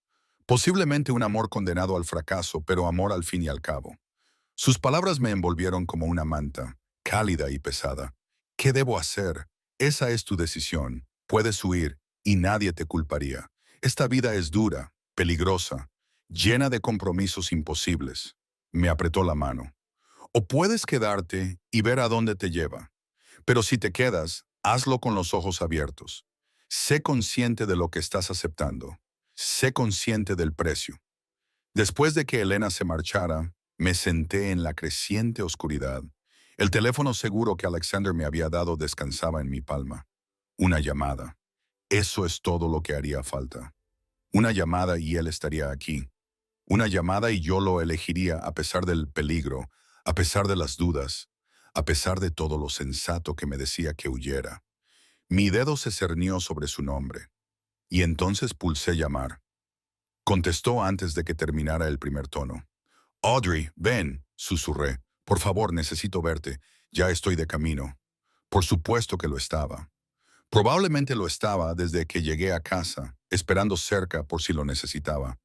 Posiblemente un amor condenado al fracaso, pero amor al fin y al cabo. Sus palabras me envolvieron como una manta, cálida y pesada. ¿Qué debo hacer? Esa es tu decisión. Puedes huir y nadie te culparía. Esta vida es dura, peligrosa, llena de compromisos imposibles. Me apretó la mano. O puedes quedarte y ver a dónde te lleva. Pero si te quedas, hazlo con los ojos abiertos. Sé consciente de lo que estás aceptando. Sé consciente del precio. Después de que Elena se marchara, me senté en la creciente oscuridad. El teléfono seguro que Alexander me había dado descansaba en mi palma. Una llamada. Eso es todo lo que haría falta. Una llamada y él estaría aquí. Una llamada y yo lo elegiría a pesar del peligro, a pesar de las dudas, a pesar de todo lo sensato que me decía que huyera. Mi dedo se cernió sobre su nombre, y entonces pulsé llamar. Contestó antes de que terminara el primer tono. Audrey, ven, susurré. Por favor, necesito verte. Ya estoy de camino. Por supuesto que lo estaba. Probablemente lo estaba desde que llegué a casa, esperando cerca por si lo necesitaba.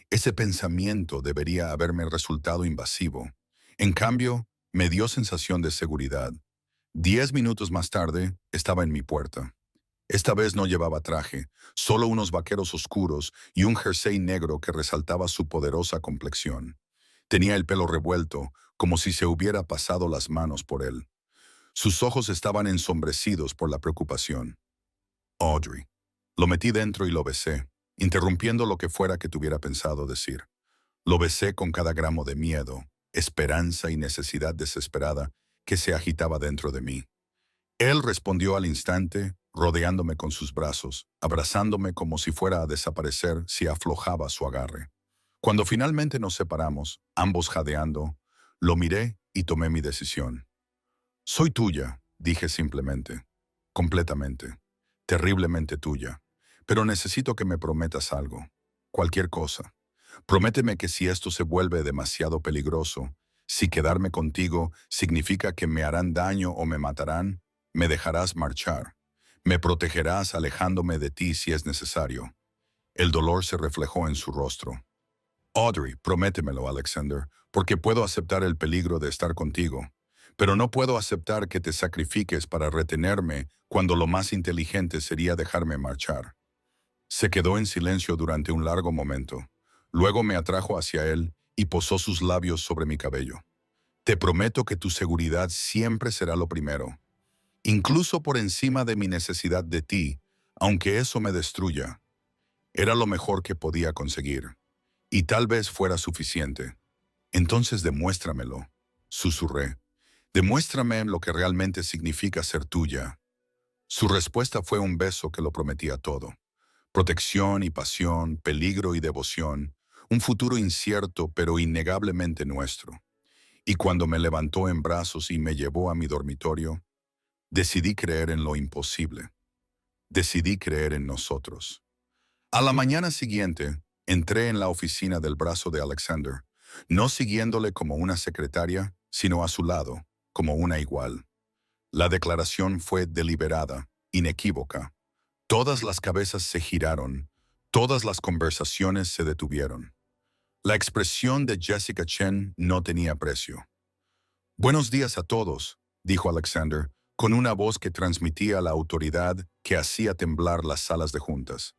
Ese pensamiento debería haberme resultado invasivo. En cambio, me dio sensación de seguridad. 10 minutos más tarde, estaba en mi puerta. Esta vez no llevaba traje, solo unos vaqueros oscuros y un jersey negro que resaltaba su poderosa complexión. Tenía el pelo revuelto, como si se hubiera pasado las manos por él. Sus ojos estaban ensombrecidos por la preocupación. Audrey. Lo metí dentro y lo besé, interrumpiendo lo que fuera que tuviera pensado decir. Lo besé con cada gramo de miedo, esperanza y necesidad desesperada que se agitaba dentro de mí. Él respondió al instante, rodeándome con sus brazos, abrazándome como si fuera a desaparecer si aflojaba su agarre. Cuando finalmente nos separamos, ambos jadeando, lo miré y tomé mi decisión. Soy tuya, dije simplemente, completamente, terriblemente tuya, pero necesito que me prometas algo, cualquier cosa. Prométeme que si esto se vuelve demasiado peligroso, si quedarme contigo significa que me harán daño o me matarán, me dejarás marchar. Me protegerás alejándome de ti si es necesario. El dolor se reflejó en su rostro. Audrey, prométemelo, Alexander, porque puedo aceptar el peligro de estar contigo, pero no puedo aceptar que te sacrifiques para retenerme cuando lo más inteligente sería dejarme marchar. Se quedó en silencio durante un largo momento. Luego me atrajo hacia él y posó sus labios sobre mi cabello. Te prometo que tu seguridad siempre será lo primero, incluso por encima de mi necesidad de ti, aunque eso me destruya. Era lo mejor que podía conseguir, y tal vez fuera suficiente. Entonces demuéstramelo, susurré. Demuéstrame lo que realmente significa ser tuya. Su respuesta fue un beso que lo prometía todo. Protección y pasión, peligro y devoción, un futuro incierto pero innegablemente nuestro. Y cuando me levantó en brazos y me llevó a mi dormitorio, decidí creer en lo imposible. Decidí creer en nosotros. A la mañana siguiente, entré en la oficina del brazo de Alexander, no siguiéndole como una secretaria, sino a su lado, como una igual. La declaración fue deliberada, inequívoca. Todas las cabezas se giraron, todas las conversaciones se detuvieron. La expresión de Jessica Chen no tenía precio. Buenos días a todos, dijo Alexander, con una voz que transmitía la autoridad que hacía temblar las salas de juntas.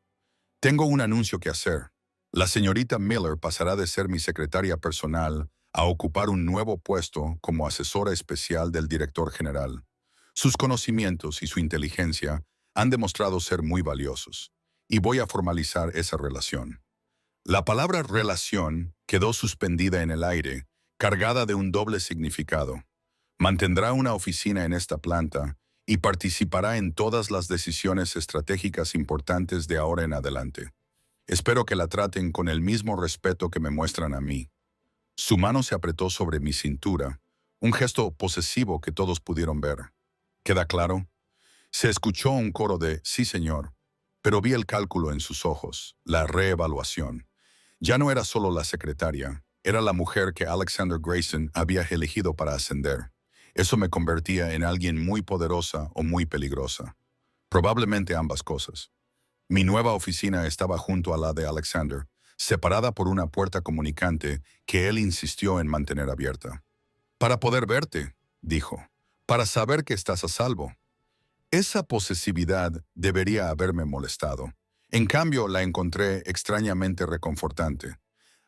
Tengo un anuncio que hacer. La señorita Miller pasará de ser mi secretaria personal a ocupar un nuevo puesto como asesora especial del director general. Sus conocimientos y su inteligencia han demostrado ser muy valiosos, y voy a formalizar esa relación. La palabra relación quedó suspendida en el aire, cargada de un doble significado. Mantendrá una oficina en esta planta y participará en todas las decisiones estratégicas importantes de ahora en adelante. Espero que la traten con el mismo respeto que me muestran a mí. Su mano se apretó sobre mi cintura, un gesto posesivo que todos pudieron ver. ¿Queda claro? Se escuchó un coro de «sí, señor», pero vi el cálculo en sus ojos, la reevaluación. Ya no era solo la secretaria, era la mujer que Alexander Grayson había elegido para ascender. Eso me convertía en alguien muy poderosa o muy peligrosa. Probablemente ambas cosas. Mi nueva oficina estaba junto a la de Alexander, separada por una puerta comunicante que él insistió en mantener abierta. «Para poder verte», dijo, «para saber que estás a salvo». Esa posesividad debería haberme molestado. En cambio, la encontré extrañamente reconfortante.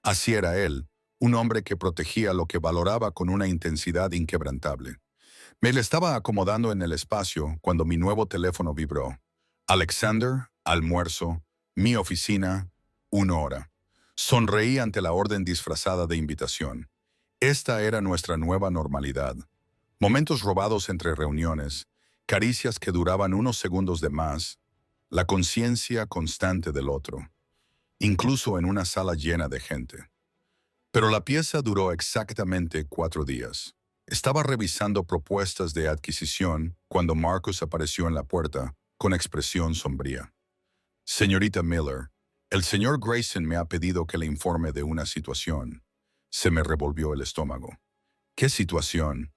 Así era él, un hombre que protegía lo que valoraba con una intensidad inquebrantable. Me le estaba acomodando en el espacio cuando mi nuevo teléfono vibró. Alexander, almuerzo, mi oficina, 1 hora. Sonreí ante la orden disfrazada de invitación. Esta era nuestra nueva normalidad. Momentos robados entre reuniones, caricias que duraban unos segundos de más, la conciencia constante del otro, incluso en una sala llena de gente. Pero la pieza duró exactamente 4 días. Estaba revisando propuestas de adquisición cuando Marcus apareció en la puerta con expresión sombría. Señorita Miller, el señor Grayson me ha pedido que le informe de una situación. Se me revolvió el estómago. ¿Qué situación?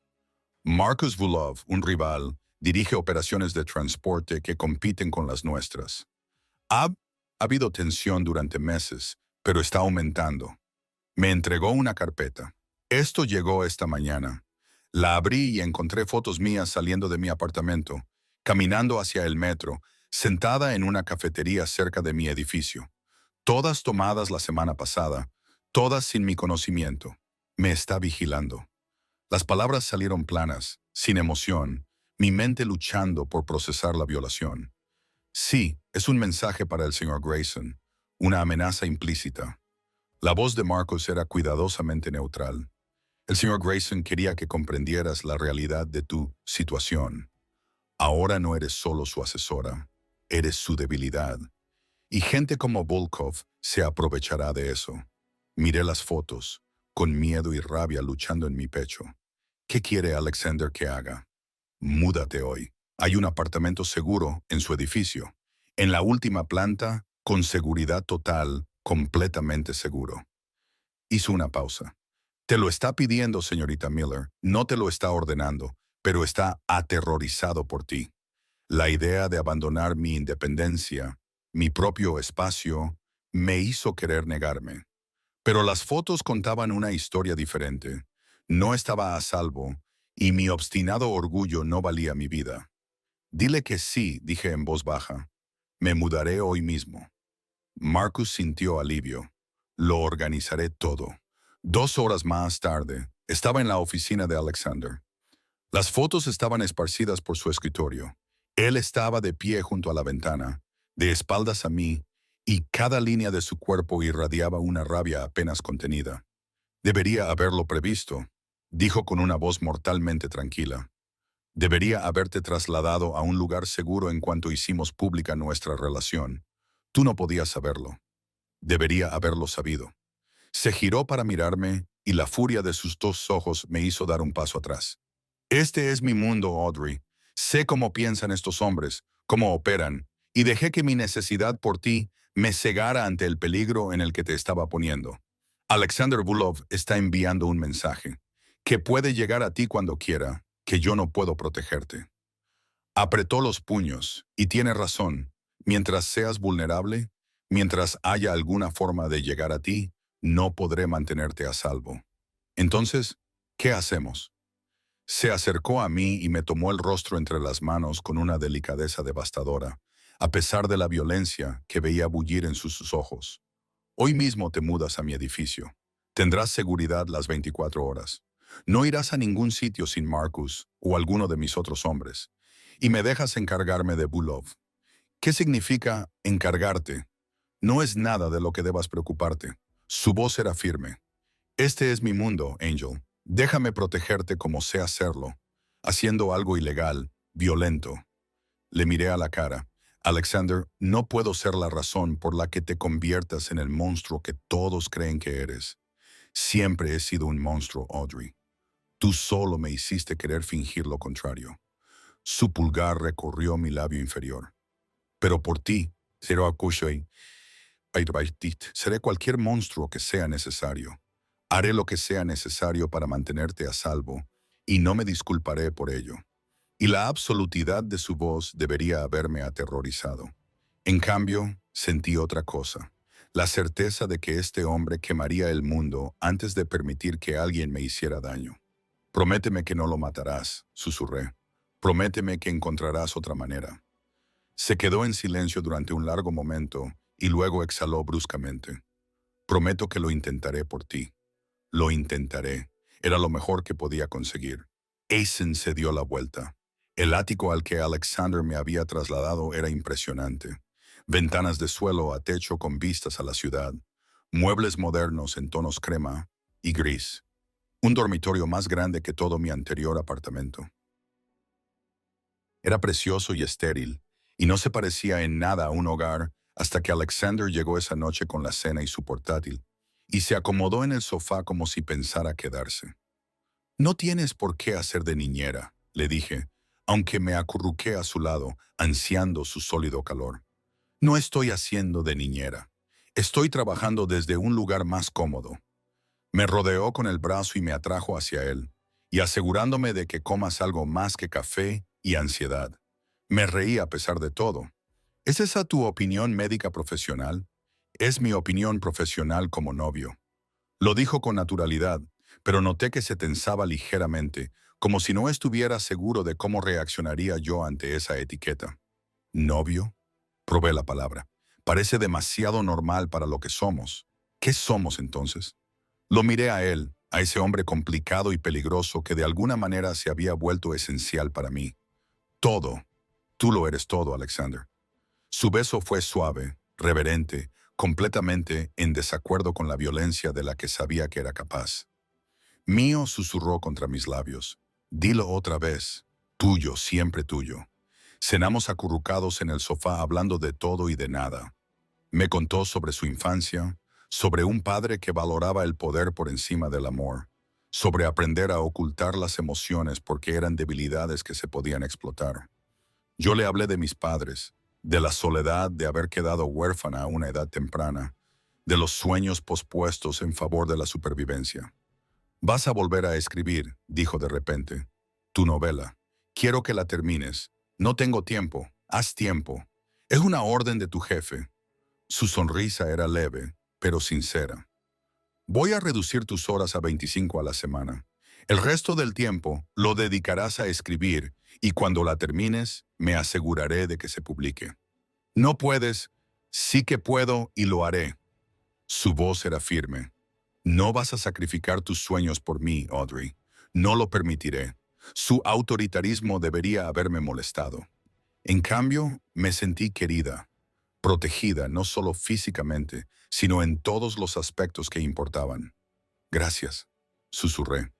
Marcus Vulov, un rival, dirige operaciones de transporte que compiten con las nuestras. Ha habido tensión durante meses, pero está aumentando. Me entregó una carpeta. Esto llegó esta mañana. La abrí y encontré fotos mías saliendo de mi apartamento, caminando hacia el metro, sentada en una cafetería cerca de mi edificio. Todas tomadas la semana pasada, todas sin mi conocimiento. Me está vigilando. Las palabras salieron planas, sin emoción, mi mente luchando por procesar la violación. Sí, es un mensaje para el señor Grayson, una amenaza implícita. La voz de Marcus era cuidadosamente neutral. El señor Grayson quería que comprendieras la realidad de tu situación. Ahora no eres solo su asesora, eres su debilidad. Y gente como Volkov se aprovechará de eso. Miré las fotos, con miedo y rabia luchando en mi pecho. ¿Qué quiere Alexander que haga? Múdate hoy. Hay un apartamento seguro en su edificio. En la última planta, con seguridad total, completamente seguro. Hizo una pausa. Te lo está pidiendo, señorita Miller, no te lo está ordenando, pero está aterrorizado por ti. La idea de abandonar mi independencia, mi propio espacio, me hizo querer negarme. Pero las fotos contaban una historia diferente. No estaba a salvo, y mi obstinado orgullo no valía mi vida. Dile que sí, dije en voz baja. Me mudaré hoy mismo. Marcus sintió alivio. Lo organizaré todo. 2 horas más tarde, estaba en la oficina de Alexander. Las fotos estaban esparcidas por su escritorio. Él estaba de pie junto a la ventana, de espaldas a mí, y cada línea de su cuerpo irradiaba una rabia apenas contenida. Debería haberlo previsto, dijo con una voz mortalmente tranquila. Debería haberte trasladado a un lugar seguro en cuanto hicimos pública nuestra relación. Tú no podías saberlo. Debería haberlo sabido. Se giró para mirarme y la furia de sus 2 ojos me hizo dar un paso atrás. Este es mi mundo, Audrey. Sé cómo piensan estos hombres, cómo operan, y dejé que mi necesidad por ti me cegara ante el peligro en el que te estaba poniendo. Alexander Vulov está enviando un mensaje, que puede llegar a ti cuando quiera, que yo no puedo protegerte. Apretó los puños, y tiene razón. Mientras seas vulnerable, mientras haya alguna forma de llegar a ti, no podré mantenerte a salvo. Entonces, ¿qué hacemos? Se acercó a mí y me tomó el rostro entre las manos con una delicadeza devastadora, a pesar de la violencia que veía bullir en sus ojos. Hoy mismo te mudas a mi edificio. Tendrás seguridad las 24 horas. No irás a ningún sitio sin Marcus o alguno de mis otros hombres. Y me dejas encargarme de Bulov. ¿Qué significa encargarte? No es nada de lo que debas preocuparte. Su voz era firme. Este es mi mundo, Angel. Déjame protegerte como sé hacerlo, haciendo algo ilegal, violento. Le miré a la cara. Alexander, no puedo ser la razón por la que te conviertas en el monstruo que todos creen que eres. Siempre he sido un monstruo, Audrey. Tú solo me hiciste querer fingir lo contrario. Su pulgar recorrió mi labio inferior. Pero por ti, seré cualquier monstruo que sea necesario. Haré lo que sea necesario para mantenerte a salvo, y no me disculparé por ello. Y la absolutidad de su voz debería haberme aterrorizado. En cambio, sentí otra cosa, la certeza de que este hombre quemaría el mundo antes de permitir que alguien me hiciera daño. Prométeme que no lo matarás, susurré. Prométeme que encontrarás otra manera. Se quedó en silencio durante un largo momento y luego exhaló bruscamente. Prometo que lo intentaré por ti. Lo intentaré. Era lo mejor que podía conseguir. Eisen se dio la vuelta. El ático al que Alexander me había trasladado era impresionante. Ventanas de suelo a techo con vistas a la ciudad. Muebles modernos en tonos crema y gris. Un dormitorio más grande que todo mi anterior apartamento. Era precioso y estéril, y no se parecía en nada a un hogar hasta que Alexander llegó esa noche con la cena y su portátil, y se acomodó en el sofá como si pensara quedarse. No tienes por qué hacer de niñera, le dije, aunque me acurruqué a su lado, ansiando su sólido calor. No estoy haciendo de niñera. Estoy trabajando desde un lugar más cómodo. Me rodeó con el brazo y me atrajo hacia él, y asegurándome de que comas algo más que café y ansiedad. Me reí a pesar de todo. ¿Es esa tu opinión médica profesional? Es mi opinión profesional como novio. Lo dijo con naturalidad, pero noté que se tensaba ligeramente, como si no estuviera seguro de cómo reaccionaría yo ante esa etiqueta. ¿Novio? Probé la palabra. Parece demasiado normal para lo que somos. ¿Qué somos entonces? Lo miré a él, a ese hombre complicado y peligroso que de alguna manera se había vuelto esencial para mí. Todo. Tú lo eres todo, Alexander. Su beso fue suave, reverente, completamente en desacuerdo con la violencia de la que sabía que era capaz. Mío susurró contra mis labios. Dilo otra vez. Tuyo, siempre tuyo. Cenamos acurrucados en el sofá hablando de todo y de nada. Me contó sobre su infancia, sobre un padre que valoraba el poder por encima del amor, sobre aprender a ocultar las emociones porque eran debilidades que se podían explotar. Yo le hablé de mis padres, de la soledad de haber quedado huérfana a una edad temprana, de los sueños pospuestos en favor de la supervivencia. Vas a volver a escribir, dijo de repente. Tu novela. Quiero que la termines. No tengo tiempo. Haz tiempo. Es una orden de tu jefe. Su sonrisa era leve, pero sincera. Voy a reducir tus horas a 25 a la semana. El resto del tiempo lo dedicarás a escribir y cuando la termines, me aseguraré de que se publique. No puedes, sí que puedo y lo haré. Su voz era firme. No vas a sacrificar tus sueños por mí, Audrey. No lo permitiré. Su autoritarismo debería haberme molestado. En cambio, me sentí querida, protegida no solo físicamente, sino en todos los aspectos que importaban. Gracias, susurré.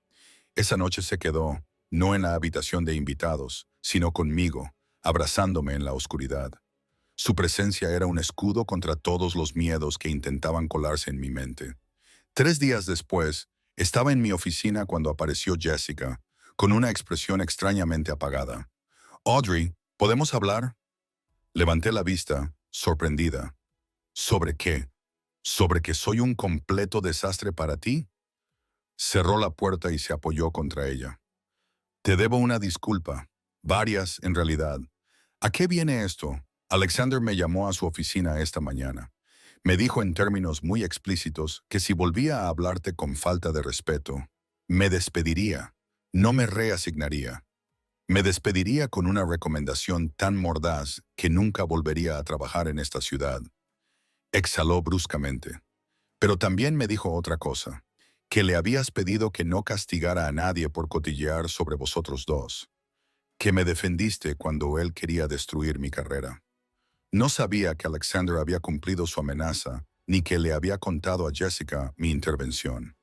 Esa noche se quedó, no en la habitación de invitados, sino conmigo, abrazándome en la oscuridad. Su presencia era un escudo contra todos los miedos que intentaban colarse en mi mente. 3 días después, estaba en mi oficina cuando apareció Jessica, con una expresión extrañamente apagada. Audrey, ¿podemos hablar? Levanté la vista, sorprendida. ¿Sobre qué? ¿Sobre que soy un completo desastre para ti? Cerró la puerta y se apoyó contra ella. Te debo una disculpa. Varias, en realidad. ¿A qué viene esto? Alexander me llamó a su oficina esta mañana. Me dijo en términos muy explícitos que si volvía a hablarte con falta de respeto, me despediría, no me reasignaría. Me despediría con una recomendación tan mordaz que nunca volvería a trabajar en esta ciudad. Exhaló bruscamente. Pero también me dijo otra cosa, que le habías pedido que no castigara a nadie por cotillear sobre vosotros dos, que me defendiste cuando él quería destruir mi carrera. No sabía que Alexander había cumplido su amenaza, ni que le había contado a Jessica mi intervención.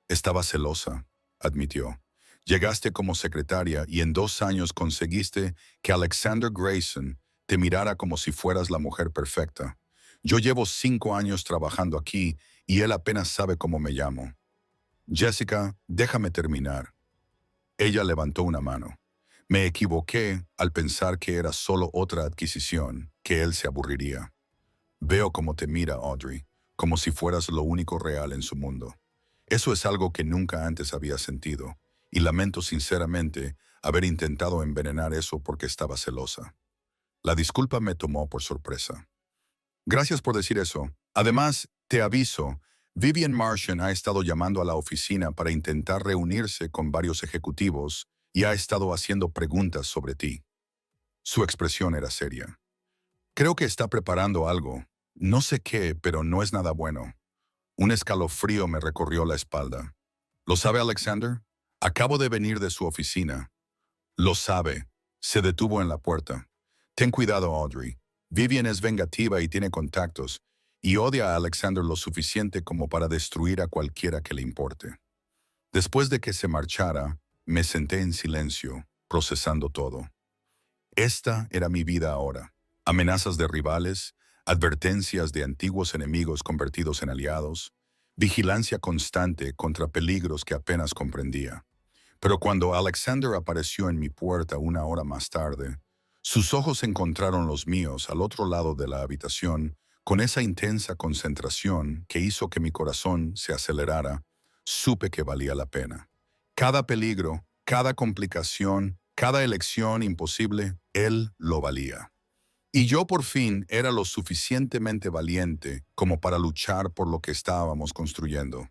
Estaba celosa, admitió. Llegaste como secretaria y en 2 años conseguiste que Alexander Grayson te mirara como si fueras la mujer perfecta. Yo llevo 5 años trabajando aquí y él apenas sabe cómo me llamo. Jessica, déjame terminar. Ella levantó una mano. Me equivoqué al pensar que era solo otra adquisición, que él se aburriría. Veo cómo te mira, Audrey, como si fueras lo único real en su mundo. Eso es algo que nunca antes había sentido, y lamento sinceramente haber intentado envenenar eso porque estaba celosa. La disculpa me tomó por sorpresa. Gracias por decir eso. Además, te aviso, Vivian Martian ha estado llamando a la oficina para intentar reunirse con varios ejecutivos y ha estado haciendo preguntas sobre ti. Su expresión era seria. Creo que está preparando algo. No sé qué, pero no es nada bueno. Un escalofrío me recorrió la espalda. ¿Lo sabe Alexander? Acabo de venir de su oficina. Lo sabe. Se detuvo en la puerta. Ten cuidado, Audrey. Vivian es vengativa y tiene contactos, y odia a Alexander lo suficiente como para destruir a cualquiera que le importe. Después de que se marchara, me senté en silencio, procesando todo. Esta era mi vida ahora. Amenazas de rivales, advertencias de antiguos enemigos convertidos en aliados, vigilancia constante contra peligros que apenas comprendía. Pero cuando Alexander apareció en mi puerta una hora más tarde, sus ojos encontraron los míos al otro lado de la habitación con esa intensa concentración que hizo que mi corazón se acelerara. Supe que valía la pena. Cada peligro, cada complicación, cada elección imposible, él lo valía. Y yo por fin era lo suficientemente valiente como para luchar por lo que estábamos construyendo.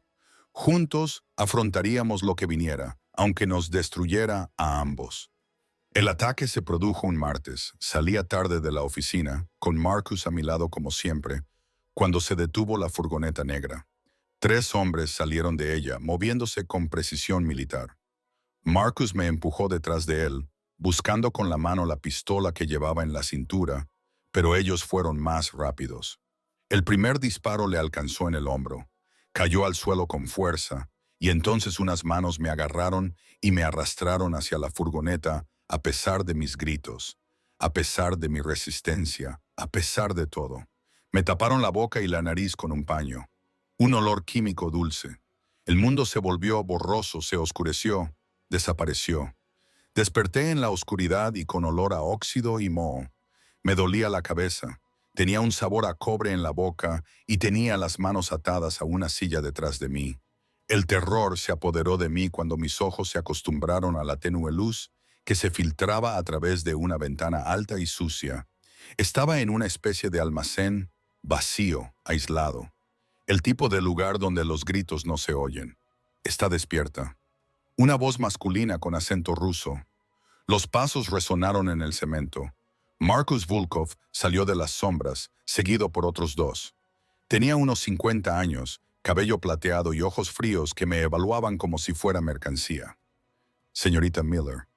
Juntos afrontaríamos lo que viniera, aunque nos destruyera a ambos. El ataque se produjo un martes. Salía tarde de la oficina, con Marcus a mi lado como siempre, cuando se detuvo la furgoneta negra. 3 hombres salieron de ella, moviéndose con precisión militar. Marcus me empujó detrás de él, buscando con la mano la pistola que llevaba en la cintura, pero ellos fueron más rápidos. El primer disparo le alcanzó en el hombro. Cayó al suelo con fuerza, y entonces unas manos me agarraron y me arrastraron hacia la furgoneta a pesar de mis gritos, a pesar de mi resistencia, a pesar de todo. Me taparon la boca y la nariz con un paño. Un olor químico dulce. El mundo se volvió borroso, se oscureció, desapareció. Desperté en la oscuridad y con olor a óxido y moho. Me dolía la cabeza. Tenía un sabor a cobre en la boca y tenía las manos atadas a una silla detrás de mí. El terror se apoderó de mí cuando mis ojos se acostumbraron a la tenue luz que se filtraba a través de una ventana alta y sucia. Estaba en una especie de almacén, vacío, aislado. El tipo de lugar donde los gritos no se oyen. Está despierta. Una voz masculina con acento ruso. Los pasos resonaron en el cemento. Marcus Volkov salió de las sombras, seguido por otros 2. Tenía unos 50 años, cabello plateado y ojos fríos que me evaluaban como si fuera mercancía. Señorita Miller,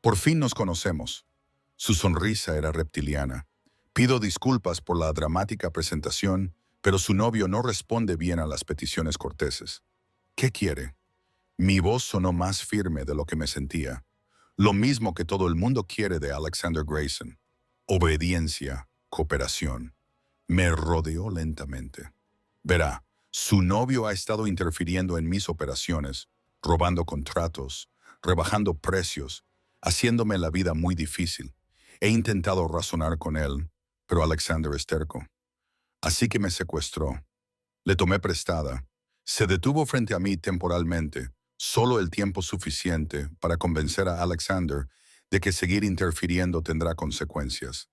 por fin nos conocemos. Su sonrisa era reptiliana. Pido disculpas por la dramática presentación, pero su novio no responde bien a las peticiones corteses. ¿Qué quiere? Mi voz sonó más firme de lo que me sentía. Lo mismo que todo el mundo quiere de Alexander Grayson. Obediencia, cooperación. Me rodeó lentamente. Verá, su novio ha estado interfiriendo en mis operaciones, robando contratos, rebajando precios, haciéndome la vida muy difícil. He intentado razonar con él, pero Alexander es terco. Así que me secuestró. Le tomé prestada. Se detuvo frente a mí temporalmente, solo el tiempo suficiente para convencer a Alexander de que seguir interfiriendo tendrá consecuencias.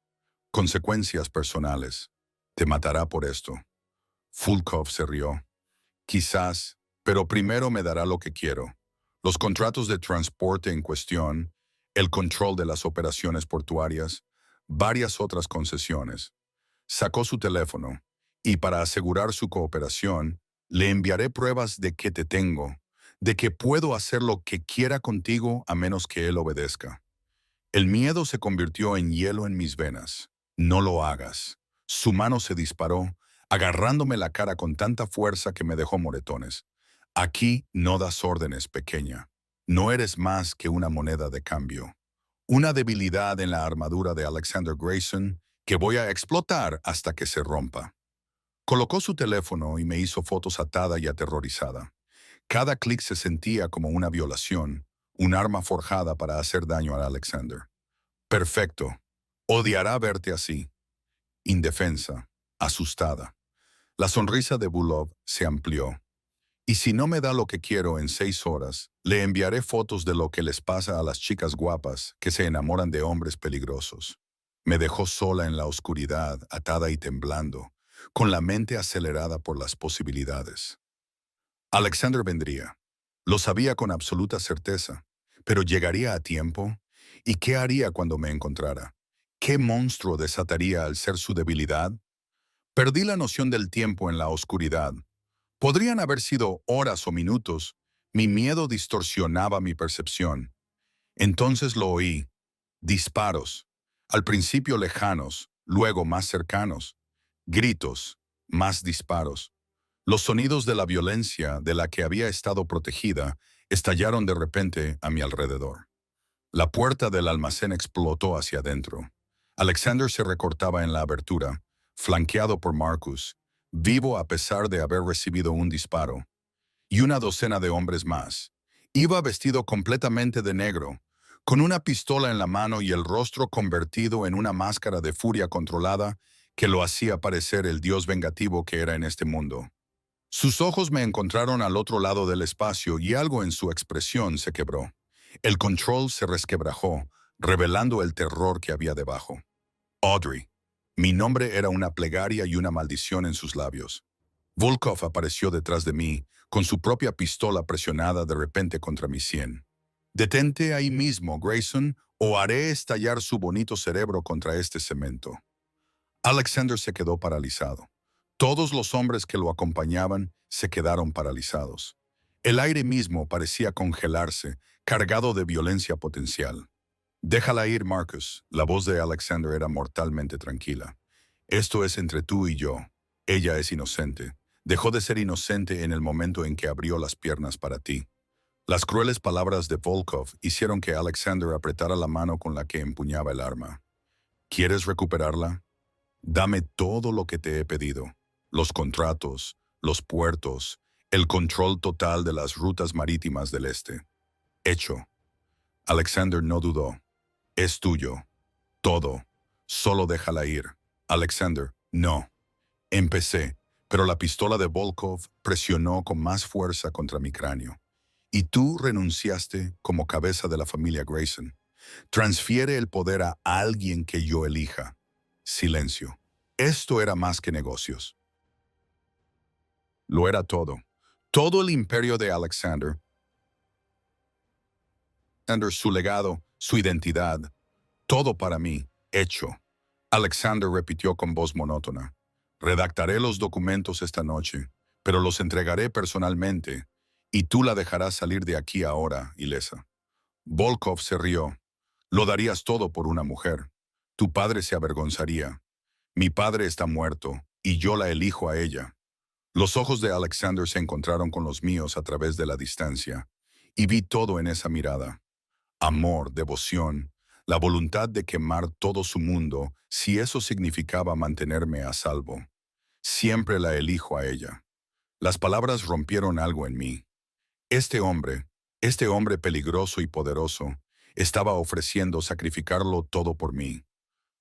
Consecuencias personales. Te matará por esto. Volkov se rió. Quizás, pero primero me dará lo que quiero. Los contratos de transporte en cuestión, el control de las operaciones portuarias, varias otras concesiones. Sacó su teléfono, y para asegurar su cooperación, le enviaré pruebas de que te tengo, de que puedo hacer lo que quiera contigo a menos que él obedezca. El miedo se convirtió en hielo en mis venas. No lo hagas. Su mano se disparó, agarrándome la cara con tanta fuerza que me dejó moretones. Aquí no das órdenes, pequeña. No eres más que una moneda de cambio. Una debilidad en la armadura de Alexander Grayson que voy a explotar hasta que se rompa. Colocó su teléfono y me hizo fotos atada y aterrorizada. Cada clic se sentía como una violación, un arma forjada para hacer daño a Alexander. Perfecto. Odiará verte así. Indefensa, asustada. La sonrisa de Bulov se amplió. Y si no me da lo que quiero en 6 horas, le enviaré fotos de lo que les pasa a las chicas guapas que se enamoran de hombres peligrosos. Me dejó sola en la oscuridad, atada y temblando, con la mente acelerada por las posibilidades. Alexander vendría. Lo sabía con absoluta certeza, pero ¿llegaría a tiempo? ¿Y qué haría cuando me encontrara? ¿Qué monstruo desataría al ser su debilidad? Perdí la noción del tiempo en la oscuridad. Podrían haber sido horas o minutos, Mi miedo distorsionaba mi percepción. Entonces lo oí. Disparos. Al principio lejanos, luego más cercanos. Gritos, más disparos. Los sonidos de la violencia de la que había estado protegida estallaron de repente a mi alrededor. La puerta del almacén explotó hacia adentro. Alexander se recortaba en la abertura, flanqueado por Marcus, vivo a pesar de haber recibido un disparo. Y una docena de hombres más. Iba vestido completamente de negro, con una pistola en la mano y el rostro convertido en una máscara de furia controlada que lo hacía parecer el dios vengativo que era en este mundo. Sus ojos me encontraron al otro lado del espacio y algo en su expresión se quebró. El control se resquebrajó, revelando el terror que había debajo. Audrey. Mi nombre era una plegaria y una maldición en sus labios. Volkov apareció detrás de mí, con su propia pistola presionada de repente contra mi sien. Detente ahí mismo, Grayson, o haré estallar su bonito cerebro contra este cemento. Alexander se quedó paralizado. Todos los hombres que lo acompañaban se quedaron paralizados. El aire mismo parecía congelarse, cargado de violencia potencial. Déjala ir, Marcus. La voz de Alexander era mortalmente tranquila. Esto es entre tú y yo. Ella es inocente. Dejó de ser inocente en el momento en que abrió las piernas para ti. Las crueles palabras de Volkov hicieron que Alexander apretara la mano con la que empuñaba el arma. ¿Quieres recuperarla? Dame todo lo que te he pedido. Los contratos, los puertos, el control total de las rutas marítimas del este. Hecho. Alexander no dudó. Es tuyo. Todo. Solo déjala ir. Alexander, no. Empecé, pero la pistola de Volkov presionó con más fuerza contra mi cráneo. Y tú renunciaste como cabeza de la familia Grayson. Transfiere el poder a alguien que yo elija. Silencio. Esto era más que negocios. Lo era todo. Todo el imperio de Alexander, su legado, su identidad, todo para mí, hecho. Alexander repitió con voz monótona. Redactaré los documentos esta noche, pero los entregaré personalmente, y tú la dejarás salir de aquí ahora, ilesa. Volkov se rió. Lo darías todo por una mujer. Tu padre se avergonzaría. Mi padre está muerto, y yo la elijo a ella. Los ojos de Alexander se encontraron con los míos a través de la distancia, y vi todo en esa mirada. Amor, devoción, la voluntad de quemar todo su mundo si eso significaba mantenerme a salvo. Siempre la elijo a ella. Las palabras rompieron algo en mí. Este hombre peligroso y poderoso, estaba ofreciendo sacrificarlo todo por mí.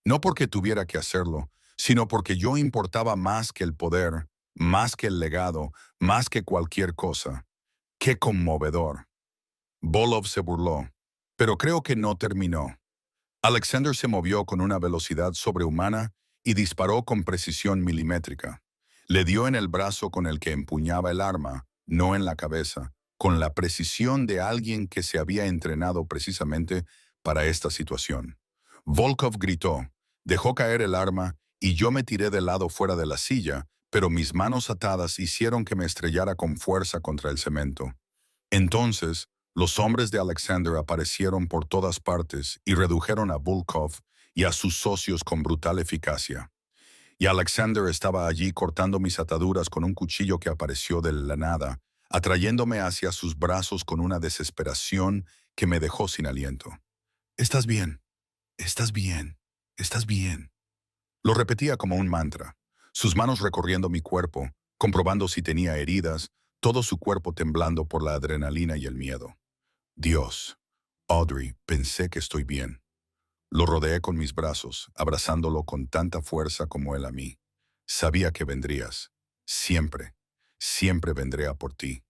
No porque tuviera que hacerlo, sino porque yo importaba más que el poder, más que el legado, más que cualquier cosa. ¡Qué conmovedor! Volov se burló, pero creo que no terminó. Alexander se movió con una velocidad sobrehumana y disparó con precisión milimétrica. Le dio en el brazo con el que empuñaba el arma, no en la cabeza, con la precisión de alguien que se había entrenado precisamente para esta situación. Volkov gritó, dejó caer el arma y yo me tiré de lado fuera de la silla, pero mis manos atadas hicieron que me estrellara con fuerza contra el cemento. Entonces, los hombres de Alexander aparecieron por todas partes y redujeron a Volkov y a sus socios con brutal eficacia. Y Alexander estaba allí cortando mis ataduras con un cuchillo que apareció de la nada, atrayéndome hacia sus brazos con una desesperación que me dejó sin aliento. «Estás bien, estás bien, estás bien». Lo repetía como un mantra, sus manos recorriendo mi cuerpo, comprobando si tenía heridas, todo su cuerpo temblando por la adrenalina y el miedo. Dios, Audrey, pensé que estoy bien. Lo rodeé con mis brazos, abrazándolo con tanta fuerza como él a mí. Sabía que vendrías. Siempre, siempre vendré a por ti.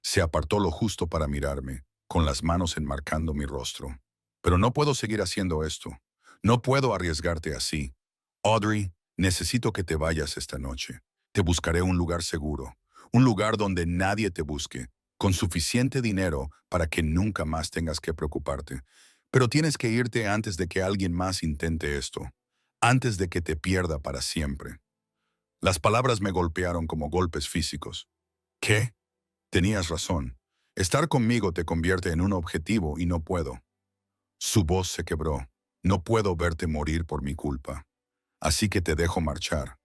Se apartó lo justo para mirarme, con las manos enmarcando mi rostro. Pero no puedo seguir haciendo esto. No puedo arriesgarte así. Audrey, necesito que te vayas esta noche. Te buscaré un lugar seguro, un lugar donde nadie te busque, con suficiente dinero para que nunca más tengas que preocuparte. Pero tienes que irte antes de que alguien más intente esto, antes de que te pierda para siempre. Las palabras me golpearon como golpes físicos. ¿Qué? Tenías razón. Estar conmigo te convierte en un objetivo y no puedo. Su voz se quebró. No puedo verte morir por mi culpa. Así que te dejo marchar.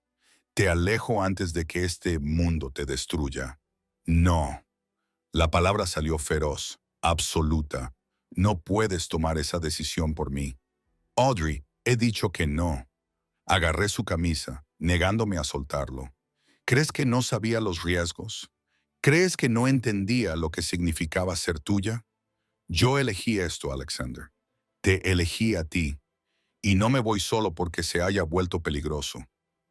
Te alejo antes de que este mundo te destruya. No. La palabra salió feroz, absoluta. No puedes tomar esa decisión por mí. Audrey, he dicho que no. Agarré su camisa, negándome a soltarlo. ¿Crees que no sabía los riesgos? ¿Crees que no entendía lo que significaba ser tuya? Yo elegí esto, Alexander. Te elegí a ti. Y no me voy solo porque se haya vuelto peligroso.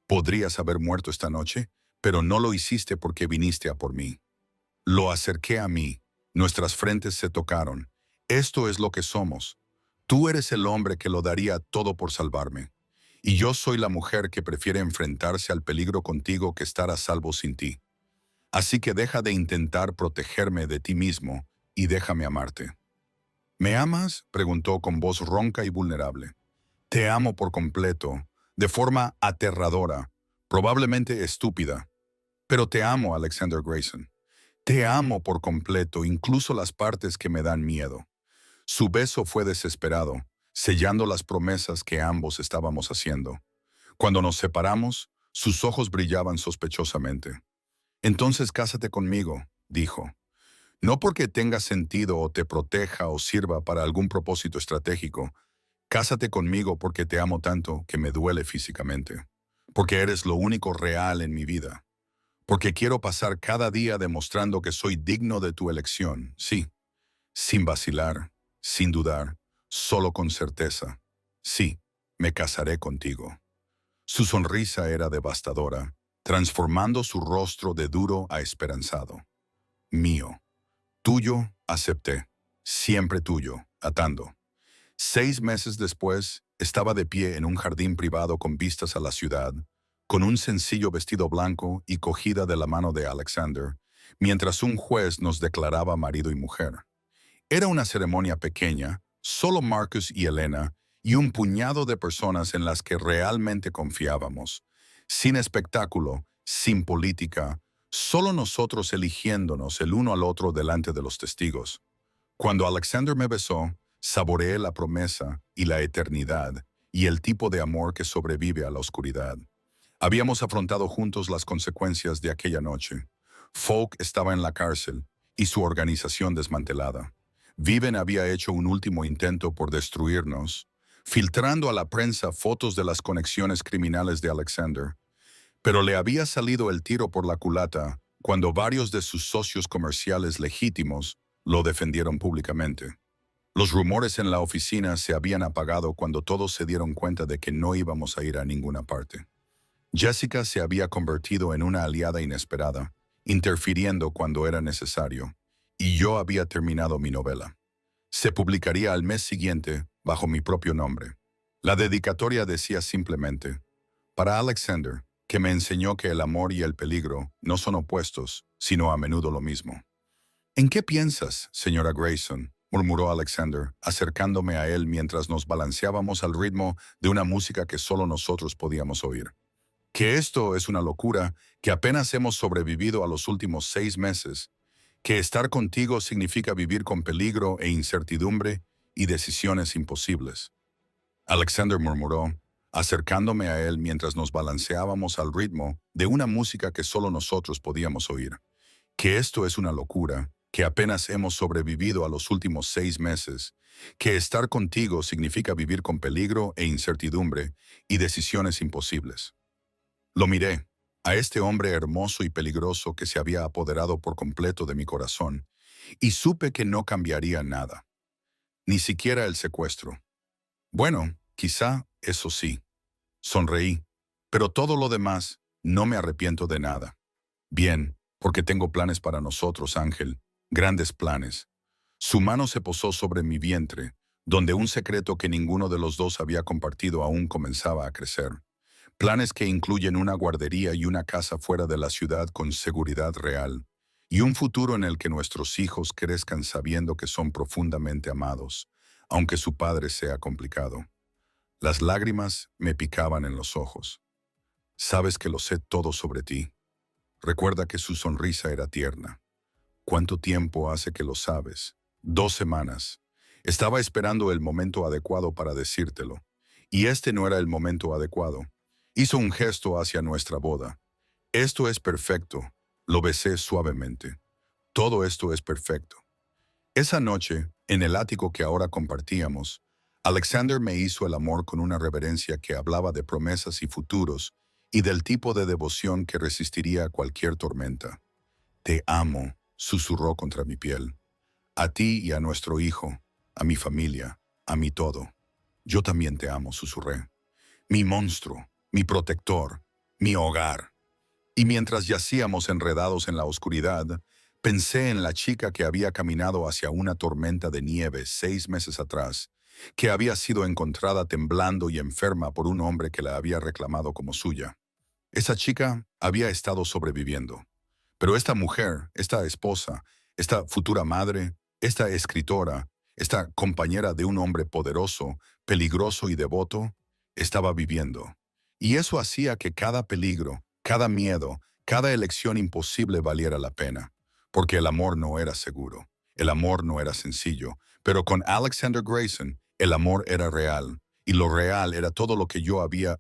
Podrías haber muerto esta noche, pero no lo hiciste porque viniste a por mí. Lo acerqué a mí. Nuestras frentes se tocaron. Esto es lo que somos. Tú eres el hombre que lo daría todo por salvarme. Y yo soy la mujer que prefiere enfrentarse al peligro contigo que estar a salvo sin ti. Así que deja de intentar protegerme de ti mismo y déjame amarte. ¿Me amas?, preguntó con voz ronca y vulnerable. Te amo por completo, de forma aterradora, probablemente estúpida. Pero te amo, Alexander Grayson. Te amo por completo, incluso las partes que me dan miedo. Su beso fue desesperado, sellando las promesas que ambos estábamos haciendo. Cuando nos separamos, sus ojos brillaban sospechosamente. Entonces cásate conmigo, dijo. No porque tenga sentido o te proteja o sirva para algún propósito estratégico. Cásate conmigo porque te amo tanto que me duele físicamente. Porque eres lo único real en mi vida. Porque quiero pasar cada día demostrando que soy digno de tu elección, sí. Sin vacilar, sin dudar, solo con certeza. Sí, me casaré contigo. Su sonrisa era devastadora, transformando su rostro de duro a esperanzado. Mío. Tuyo, acepté. Siempre tuyo, atando. 6 meses después, estaba de pie en un jardín privado con vistas a la ciudad, con un sencillo vestido blanco y cogida de la mano de Alexander, mientras un juez nos declaraba marido y mujer. Era una ceremonia pequeña, solo Marcus y Elena, y un puñado de personas en las que realmente confiábamos. Sin espectáculo, sin política, solo nosotros eligiéndonos el uno al otro delante de los testigos. Cuando Alexander me besó, saboreé la promesa y la eternidad y el tipo de amor que sobrevive a la oscuridad. Habíamos afrontado juntos las consecuencias de aquella noche. Folk estaba en la cárcel y su organización desmantelada. Viven había hecho un último intento por destruirnos, filtrando a la prensa fotos de las conexiones criminales de Alexander. Pero le había salido el tiro por la culata cuando varios de sus socios comerciales legítimos lo defendieron públicamente. Los rumores en la oficina se habían apagado cuando todos se dieron cuenta de que no íbamos a ir a ninguna parte. Jessica se había convertido en una aliada inesperada, interfiriendo cuando era necesario, y yo había terminado mi novela. Se publicaría al mes siguiente bajo mi propio nombre. La dedicatoria decía simplemente, para Alexander, que me enseñó que el amor y el peligro no son opuestos, sino a menudo lo mismo. ¿En qué piensas, señora Grayson?, murmuró Alexander, acercándome a él mientras nos balanceábamos al ritmo de una música que solo nosotros podíamos oír. Que esto es una locura, que apenas hemos sobrevivido a los últimos 6 meses, que estar contigo significa vivir con peligro e incertidumbre y decisiones imposibles. Alexander murmuró, acercándome a él mientras nos balanceábamos al ritmo de una música que solo nosotros podíamos oír. Que esto es una locura, que apenas hemos sobrevivido a los últimos 6 meses, que estar contigo significa vivir con peligro e incertidumbre y decisiones imposibles. Lo miré, a este hombre hermoso y peligroso que se había apoderado por completo de mi corazón, y supe que no cambiaría nada, ni siquiera el secuestro. Bueno, quizá eso sí. Sonreí, pero todo lo demás, no me arrepiento de nada. Bien, porque tengo planes para nosotros, Ángel, grandes planes. Su mano se posó sobre mi vientre, donde un secreto que ninguno de los dos había compartido aún comenzaba a crecer. Planes que incluyen una guardería y una casa fuera de la ciudad con seguridad real, y un futuro en el que nuestros hijos crezcan sabiendo que son profundamente amados, aunque su padre sea complicado. Las lágrimas me picaban en los ojos. Sabes que lo sé todo sobre ti. Recuerda que su sonrisa era tierna. ¿Cuánto tiempo hace que lo sabes? 2 semanas. Estaba esperando el momento adecuado para decírtelo. Y este no era el momento adecuado. Hizo un gesto hacia nuestra boda. Esto es perfecto. Lo besé suavemente. Todo esto es perfecto. Esa noche, en el ático que ahora compartíamos, Alexander me hizo el amor con una reverencia que hablaba de promesas y futuros y del tipo de devoción que resistiría a cualquier tormenta. Te amo, susurró contra mi piel. A ti y a nuestro hijo, a mi familia, a mi todo. Yo también te amo, susurré. Mi monstruo, mi protector, mi hogar. Y mientras yacíamos enredados en la oscuridad, pensé en la chica que había caminado hacia una tormenta de nieve 6 meses atrás, que había sido encontrada temblando y enferma por un hombre que la había reclamado como suya. Esa chica había estado sobreviviendo. Pero esta mujer, esta esposa, esta futura madre, esta escritora, esta compañera de un hombre poderoso, peligroso y devoto, estaba viviendo. Y eso hacía que cada peligro, cada miedo, cada elección imposible valiera la pena. Porque el amor no era seguro, el amor no era sencillo, pero con Alexander Grayson, el amor era real. Y lo real era todo lo que yo había